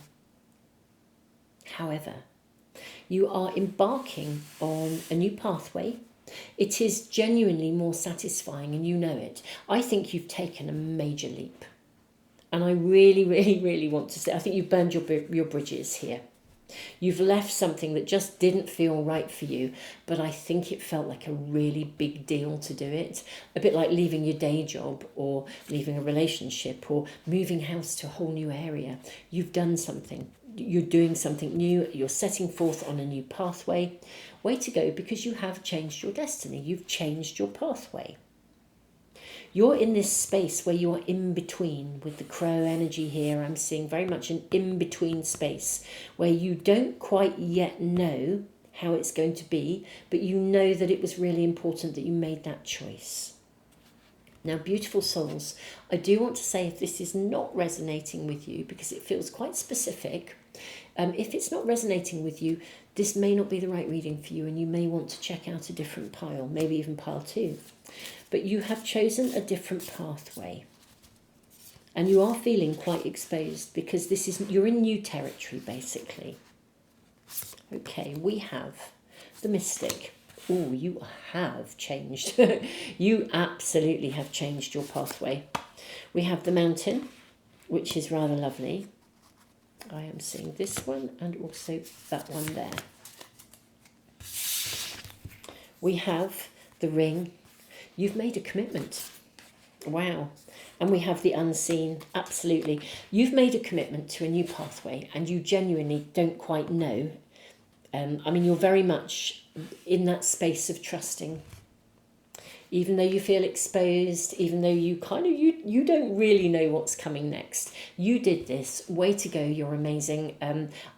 S1: However, you are embarking on a new pathway. It is genuinely more satisfying, and you know it. I think you've taken a major leap. And I really, really, really want to say, I think you've burned your bridges here. You've left something that just didn't feel right for you, but I think it felt like a really big deal to do it. A bit like leaving your day job or leaving a relationship or moving house to a whole new area. You've done something. You're doing something new. You're setting forth on a new pathway. Way to go, because you have changed your destiny. You've changed your pathway. You're in this space where you are in between with the crow energy here. I'm seeing very much an in-between space where you don't quite yet know how it's going to be, but you know that it was really important that you made that choice. Now, beautiful souls, I do want to say if this is not resonating with you, because it feels quite specific, if it's not resonating with you, this may not be the right reading for you, and you may want to check out a different pile, maybe even pile 2. But you have chosen a different pathway. And you are feeling quite exposed because you're in new territory, basically. Okay, we have the Mystic. Oh, you have changed. You absolutely have changed your pathway. We have the Mountain, which is rather lovely. I am seeing this one and also that one there. We have the Ring. You've made a commitment. Wow. And we have the Unseen. Absolutely. You've made a commitment to a new pathway and you genuinely don't quite know. You're very much in that space of trusting. even though you feel exposed, even though you kind of, you don't really know what's coming next. You did this. Way to go. You're amazing.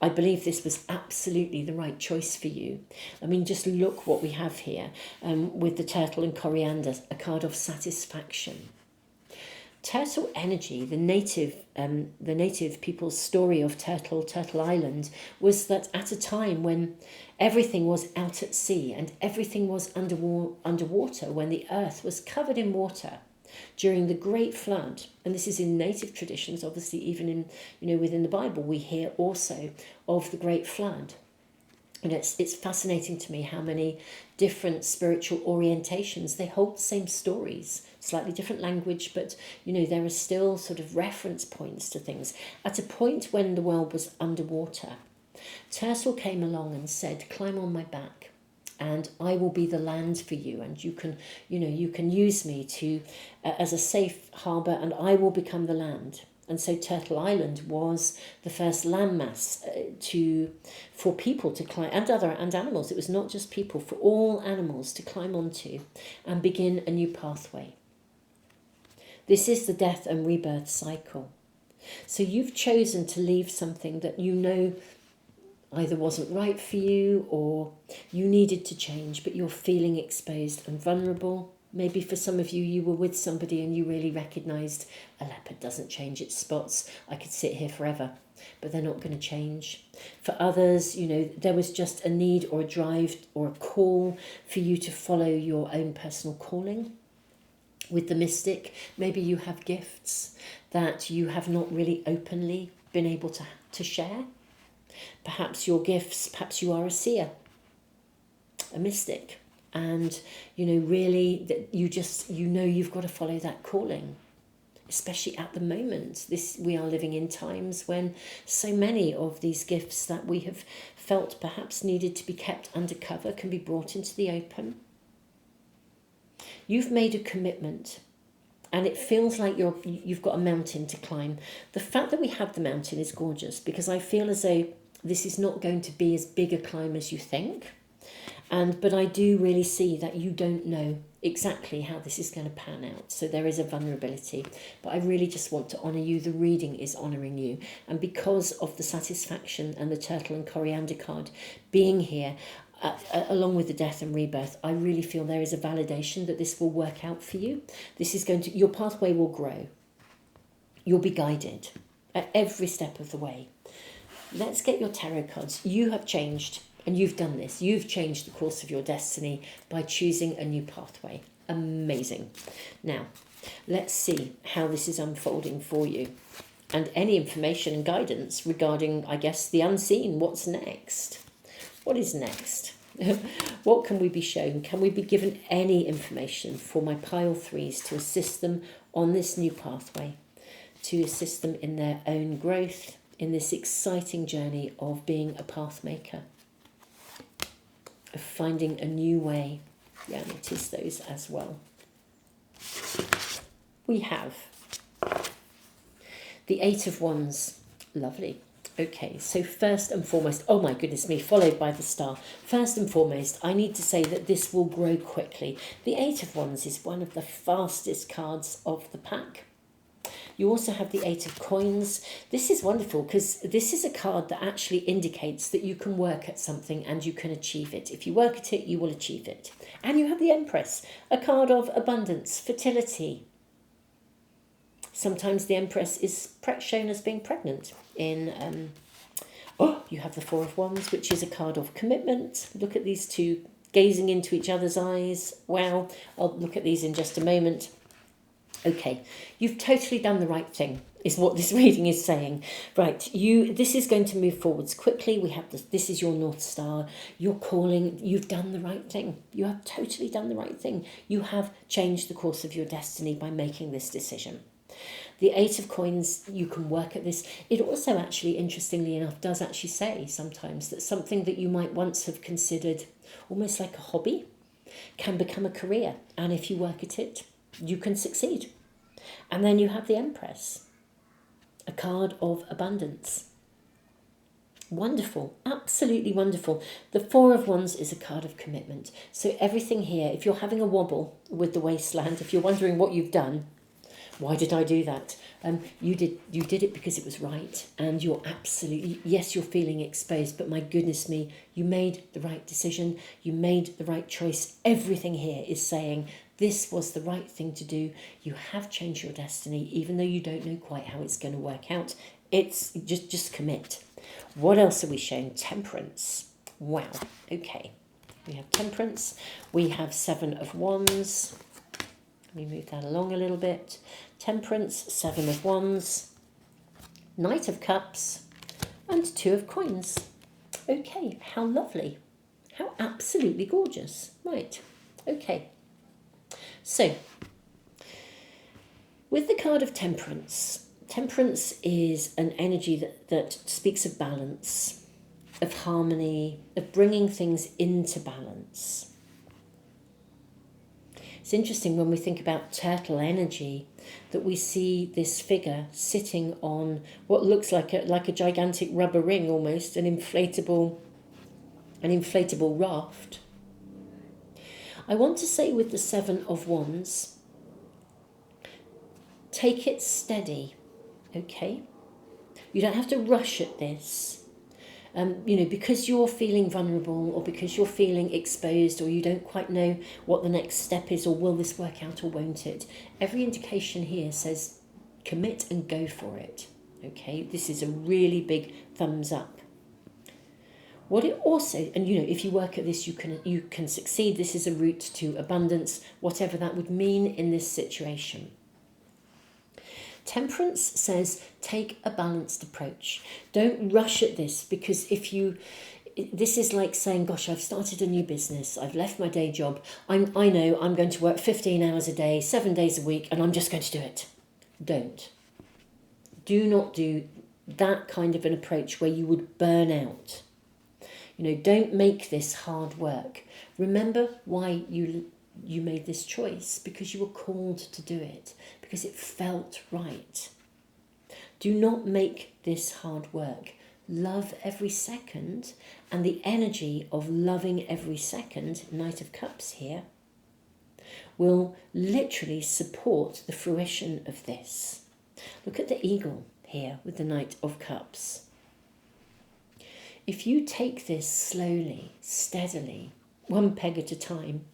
S1: I believe this was absolutely the right choice for you. I mean, just look what we have here with the turtle and coriander, a card of satisfaction. Turtle energy, the native people's story of Turtle Island, was that at a time when everything was out at sea and everything was underwater, when the earth was covered in water during the Great Flood, and this is in native traditions, obviously even in within the Bible we hear also of the Great Flood. And it's fascinating to me how many different spiritual orientations, they hold the same stories, slightly different language, but there are still sort of reference points to things. At a point when the world was underwater, Turtle came along and said, climb on my back and I will be the land for you, and you can use me to as a safe harbour, and I will become the land. And so Turtle Island was the first landmass for people to climb, and animals. It was not just people, for all animals to climb onto and begin a new pathway. This is the death and rebirth cycle. So you've chosen to leave something that either wasn't right for you or you needed to change, but you're feeling exposed and vulnerable. Maybe for some of you, you were with somebody and you really recognised a leopard doesn't change its spots. I could sit here forever, but they're not going to change. For others, there was just a need or a drive or a call for you to follow your own personal calling. With the mystic, maybe you have gifts that you have not really openly been able to share. Perhaps your gifts, perhaps you are a seer, a mystic. And, really that you've got to follow that calling, especially at the moment. We are living in times when so many of these gifts that we have felt perhaps needed to be kept undercover can be brought into the open. You've made a commitment and it feels like you've got a mountain to climb. The fact that we have the mountain is gorgeous, because I feel as though this is not going to be as big a climb as you think. But I do really see that you don't know exactly how this is going to pan out. So there is a vulnerability. But I really just want to honour you. The reading is honouring you. And because of the satisfaction and the turtle and coriander card being here, along with the death and rebirth, I really feel there is a validation that this will work out for you. Your pathway will grow. You'll be guided at every step of the way. Let's get your tarot cards. You have changed. And you've done this. You've changed the course of your destiny by choosing a new pathway. Amazing. Now, let's see how this is unfolding for you. And any information and guidance regarding, I guess, the unseen. What's next? What is next? What can we be shown? Can we be given any information for my pile threes to assist them on this new pathway? To assist them in their own growth, in this exciting journey of being a path maker? Of finding a new way. Yeah, it is those as well. We have the Eight of Wands. Lovely. Okay, so first and foremost, oh my goodness me, followed by the Star. First and foremost, I need to say that this will grow quickly. The Eight of Wands is one of the fastest cards of the pack. You also have the Eight of Coins. This is wonderful because this is a card that actually indicates that you can work at something and you can achieve it. If you work at it, you will achieve it. And you have the Empress, a card of abundance, fertility. Sometimes the Empress is shown as being pregnant. You have the Four of Wands, which is a card of commitment. Look at these two gazing into each other's eyes. Wow, I'll look at these in just a moment. Okay, you've totally done the right thing, is what this reading is saying. Right, this is going to move forwards quickly. We have this is your North Star. You're calling, you've done the right thing. You have totally done the right thing. You have changed the course of your destiny by making this decision. The Eight of Coins, you can work at this. It also actually, interestingly enough, does actually say sometimes that something that you might once have considered almost like a hobby can become a career. And if you work at it, you can succeed. And then you have the Empress, a card of abundance. Wonderful, absolutely wonderful. The Four of Wands is a card of commitment. So everything here, if you're having a wobble with the wasteland, if you're wondering what you've done, why did I do that? You did it because it was right, and you're absolutely, yes, you're feeling exposed, but my goodness me, you made the right decision, you made the right choice. Everything here is saying this was the right thing to do. You have changed your destiny, even though you don't know quite how it's going to work out. It's just commit. What else are we showing? Temperance. Wow. Okay. We have Temperance. We have Seven of Wands. Let me move that along a little bit. Temperance, Seven of Wands, Knight of Cups, and Two of Coins. Okay, how lovely. How absolutely gorgeous. Right. Okay. So, with the card of Temperance, Temperance is an energy that speaks of balance, of harmony, of bringing things into balance. It's interesting when we think about turtle energy that we see this figure sitting on what looks like a gigantic rubber ring, almost an inflatable raft. I want to say with the Seven of Wands, take it steady, okay? You don't have to rush at this. Because you're feeling vulnerable or because you're feeling exposed or you don't quite know what the next step is or will this work out or won't it, every indication here says commit and go for it. Okay, this is a really big thumbs up. What it also, and if you work at this, you can succeed. This is a route to abundance, whatever that would mean in this situation. Temperance says take a balanced approach. Don't rush at this, because this is like saying, gosh, I've started a new business. I've left my day job. I know I'm going to work 15 hours a day, 7 days a week, and I'm just going to do it. Don't. Do not do that kind of an approach where you would burn out. Don't make this hard work. Remember why you made this choice, because you were called to do it, because it felt right. Do not make this hard work. Love every second, and the energy of loving every second, Knight of Cups here, will literally support the fruition of this. Look at the eagle here with the Knight of Cups. If you take this slowly, steadily, one peg at a time,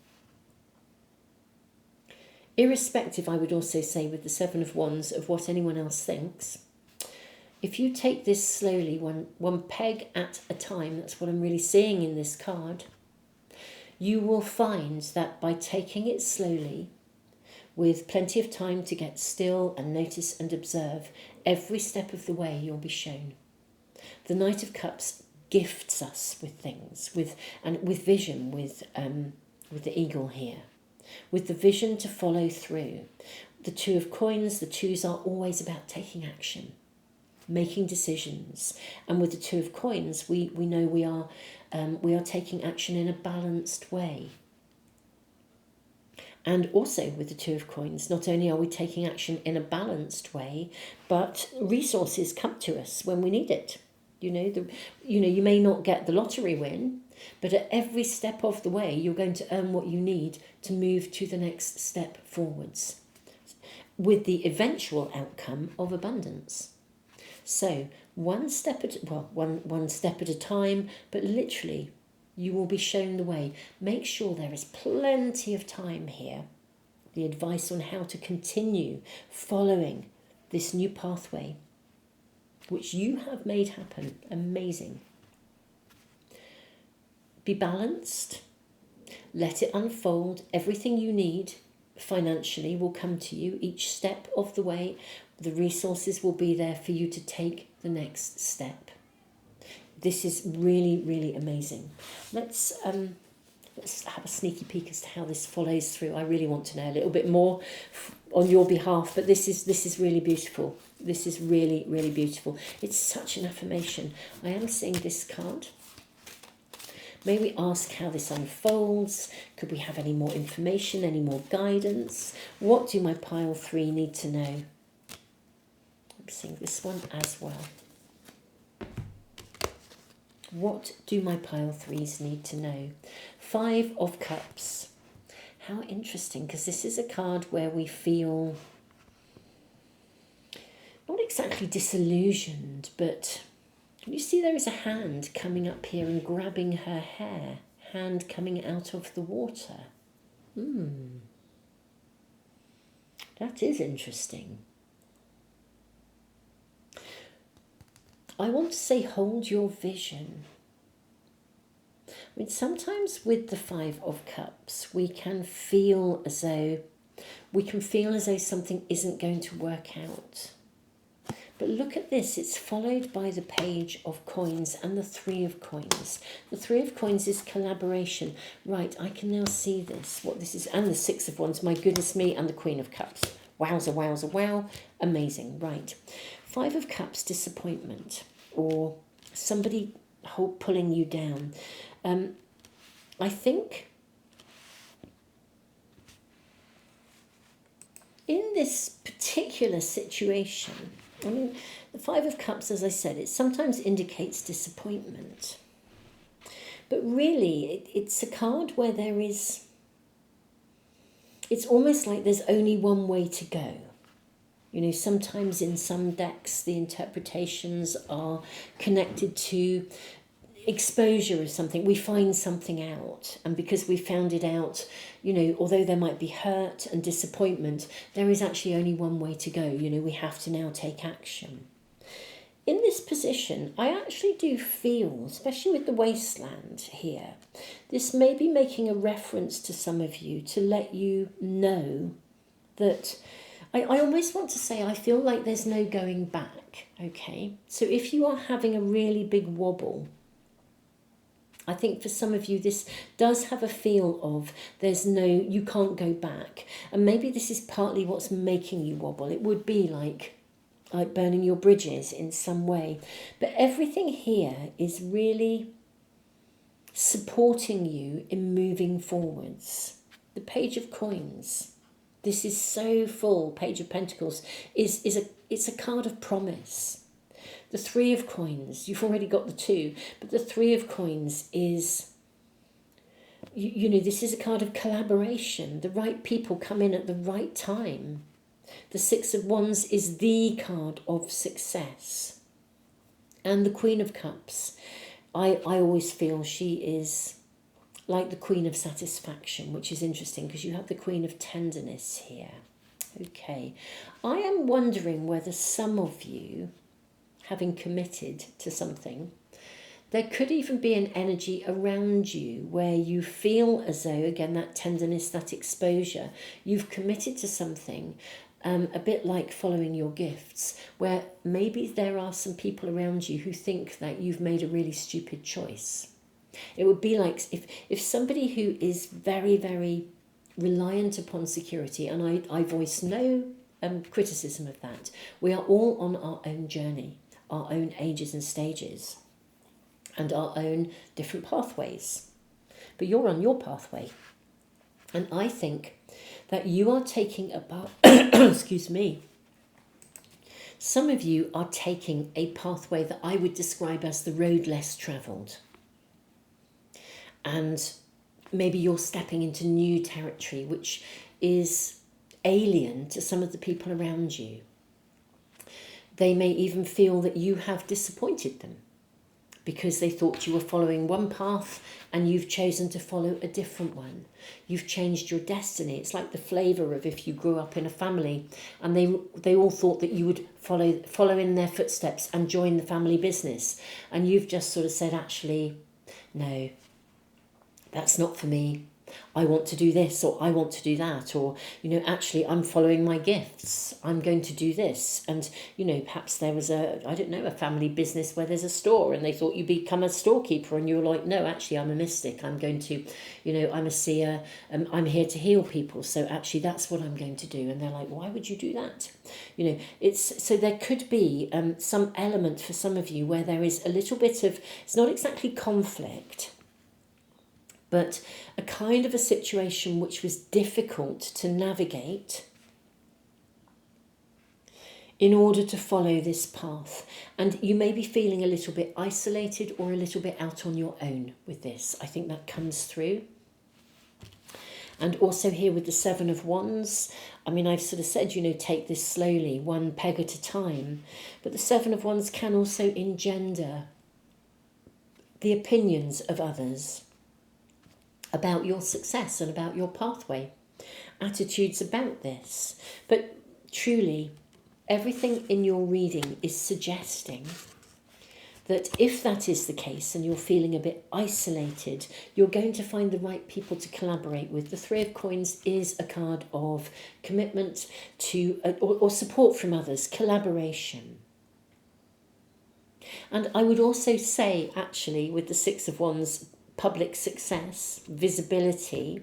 S1: irrespective, I would also say, with the Seven of Wands, of what anyone else thinks, if you take this slowly, one peg at a time, that's what I'm really seeing in this card, you will find that by taking it slowly, with plenty of time to get still and notice and observe, every step of the way you'll be shown. The Knight of Cups gifts us with things, with vision, with the eagle here, with the vision to follow through. The Two of Coins, the twos are always about taking action, making decisions, and with the Two of Coins, we know we are taking action in a balanced way. And also with the Two of Coins, not only are we taking action in a balanced way, but resources come to us when we need it. You may not get the lottery win, but at every step of the way, you're going to earn what you need to move to the next step forwards, with the eventual outcome of abundance. So one step at a time, but literally, you will be shown the way. Make sure there is plenty of time here. The advice on how to continue following this new pathway, which you have made happen. Amazing. Be balanced. Let it unfold. Everything you need financially will come to you each step of the way. The resources will be there for you to take the next step. This is really, really amazing. Let's have a sneaky peek as to how this follows through. I really want to know a little bit more on your behalf, but this is really beautiful. This is really, really beautiful. It's such an affirmation. I am seeing this card. May we ask how this unfolds? Could we have any more information, any more guidance? What do my pile 3 need to know? I'm seeing this one as well. What do my pile threes need to know? 5 of Cups. How interesting, because this is a card where we feel not exactly disillusioned, but can you see there is a hand coming up here and grabbing her hair? Hand coming out of the water. That is interesting. I want to say hold your vision. I mean, sometimes with the 5 of Cups, we can feel as though something isn't going to work out. But look at this, it's followed by the Page of Coins and the 3 of Coins. The 3 of Coins is collaboration. Right, I can now see this, what this is, and the 6 of Wands, my goodness me, and the Queen of Cups. Wowza, wowza, wow, amazing, right. 5 of Cups, disappointment, or somebody pulling you down. I think in this particular situation, I mean, the 5 of Cups, as I said, it sometimes indicates disappointment. But really, it's a card where it's almost like there's only one way to go. You know, sometimes in some decks, the interpretations are connected to exposure of something. We find something out, and because we found it out, you know, although there might be hurt and disappointment, there is actually only one way to go. You know, we have to now take action. In this position, I actually do feel, especially with the wasteland here, this may be making a reference to some of you to let you know that I almost want to say I feel like there's no going back, okay? So if you are having a really big wobble, I think for some of you this does have a feel of you can't go back. And maybe this is partly what's making you wobble. It would be like burning your bridges in some way. But everything here is really supporting you in moving forwards. The Page of Coins. This is so full. Page of Pentacles it's a card of promise. The 3 of Coins, you've already got the 2, but the 3 of Coins is, you know, this is a card of collaboration. The right people come in at the right time. The 6 of Wands is the card of success. And the Queen of Cups, I always feel she is like the Queen of Satisfaction, which is interesting because you have the Queen of Tenderness here. Okay, I am wondering whether some of you, having committed to something, there could even be an energy around you where you feel as though, again, that tenderness, that exposure, you've committed to something, a bit like following your gifts, where maybe there are some people around you who think that you've made a really stupid choice. It would be like if somebody who is very, very reliant upon security, and I voice no criticism of that, we are all on our own journey, our own ages and stages, and our own different pathways. But you're on your pathway. And I think that you are taking excuse me, some of you are taking a pathway that I would describe as the road less travelled. And maybe you're stepping into new territory, which is alien to some of the people around you. They may even feel that you have disappointed them because they thought you were following one path and you've chosen to follow a different one. You've changed your destiny. It's like the flavour of if you grew up in a family and they all thought that you would follow in their footsteps and join the family business. And you've just sort of said, actually, no, that's not for me. I want to do this, or I want to do that, or, you know, actually I'm following my gifts. I'm going to do this. And, you know, perhaps there was a family business where there's a store and they thought you become a storekeeper and you're like, no, actually I'm a mystic. I'm going to, you know, I'm a seer. I'm here to heal people. So actually that's what I'm going to do. And they're like, why would you do that? You know, so there could be some element for some of you where there is a little bit of, it's not exactly conflict, but a kind of a situation which was difficult to navigate in order to follow this path. And you may be feeling a little bit isolated or a little bit out on your own with this. I think that comes through. And also here with the Seven of Wands, I mean, I've sort of said, you know, take this slowly, one peg at a time. But the Seven of Wands can also engender the opinions of others about your success and about your pathway, attitudes about this. But truly, everything in your reading is suggesting that if that is the case and you're feeling a bit isolated, you're going to find the right people to collaborate with. The Three of Coins is a card of commitment to or support from others, collaboration. And I would also say, actually, with the Six of Wands, public success, visibility,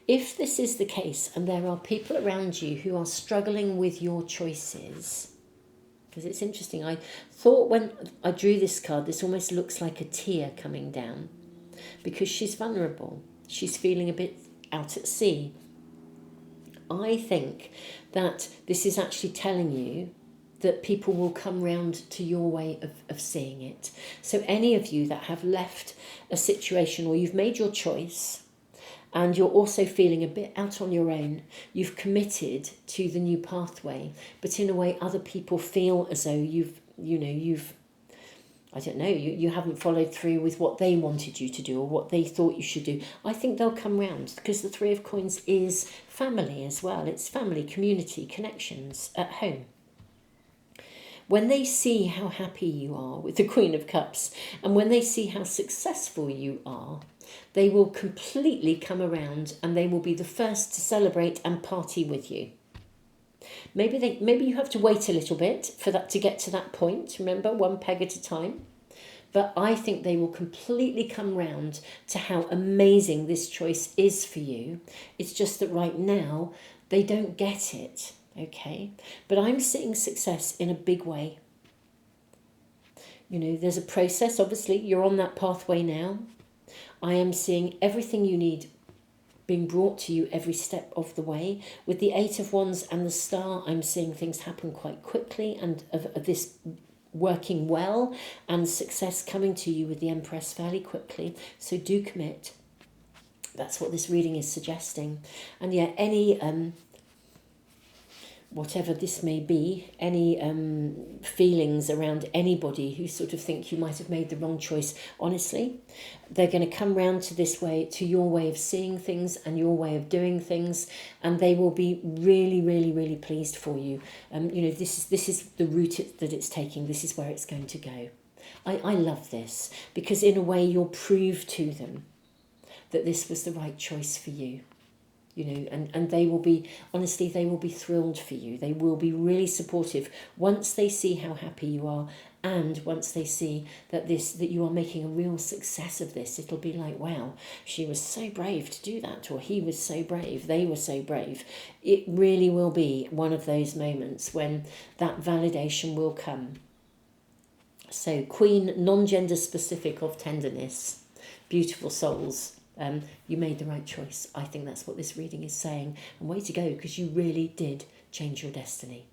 S1: if this is the case and there are people around you who are struggling with your choices, because it's interesting, I thought when I drew this card, this almost looks like a tear coming down because she's vulnerable. She's feeling a bit out at sea. I think that this is actually telling you that people will come round to your way of seeing it. So any of you that have left a situation or you've made your choice and you're also feeling a bit out on your own, you've committed to the new pathway, but in a way other people feel as though you haven't followed through with what they wanted you to do or what they thought you should do. I think they'll come round because the Three of Coins is family as well. It's family, community, connections at home. When they see how happy you are with the Queen of Cups and when they see how successful you are, they will completely come around and they will be the first to celebrate and party with you. Maybe you have to wait a little bit for that to get to that point. Remember, one peg at a time. But I think they will completely come round to how amazing this choice is for you. It's just that right now they don't get it. Okay, but I'm seeing success in a big way. You know, there's a process. Obviously, you're on that pathway now. I am seeing everything you need being brought to you every step of the way. With the Eight of Wands and the Star, I'm seeing things happen quite quickly and of this working well and success coming to you with the Empress fairly quickly. So do commit. That's what this reading is suggesting. And yeah, any whatever this may be, any feelings around anybody who sort of think you might have made the wrong choice, honestly, they're going to come round to this way, to your way of seeing things and your way of doing things, and they will be really, really, really pleased for you. This is the route that it's taking. This is where it's going to go. I love this because in a way you'll prove to them that this was the right choice for you. You know, and they will be, honestly, they will be thrilled for you. They will be really supportive once they see how happy you are and once they see that you are making a real success of this. It'll be like, wow, she was so brave to do that, or he was so brave, they were so brave. It really will be one of those moments when that validation will come. So Queen, non-gender specific of tenderness, beautiful souls. You made the right choice. I think that's what this reading is saying. And way to go, because you really did change your destiny.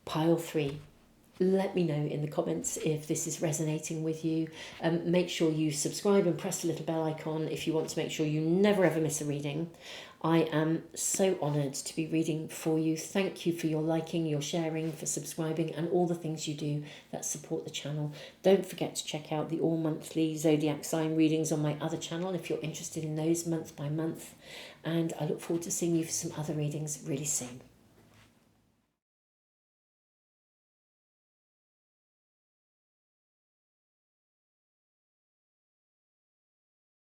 S1: Pile 3. Let me know in the comments if this is resonating with you. Make sure you subscribe and press the little bell icon if you want to make sure you never ever miss a reading. I am so honoured to be reading for you. Thank you for your liking, your sharing, for subscribing and all the things you do that support the channel. Don't forget to check out the all-monthly zodiac sign readings on my other channel if you're interested in those month by month. And I look forward to seeing you for some other readings really soon.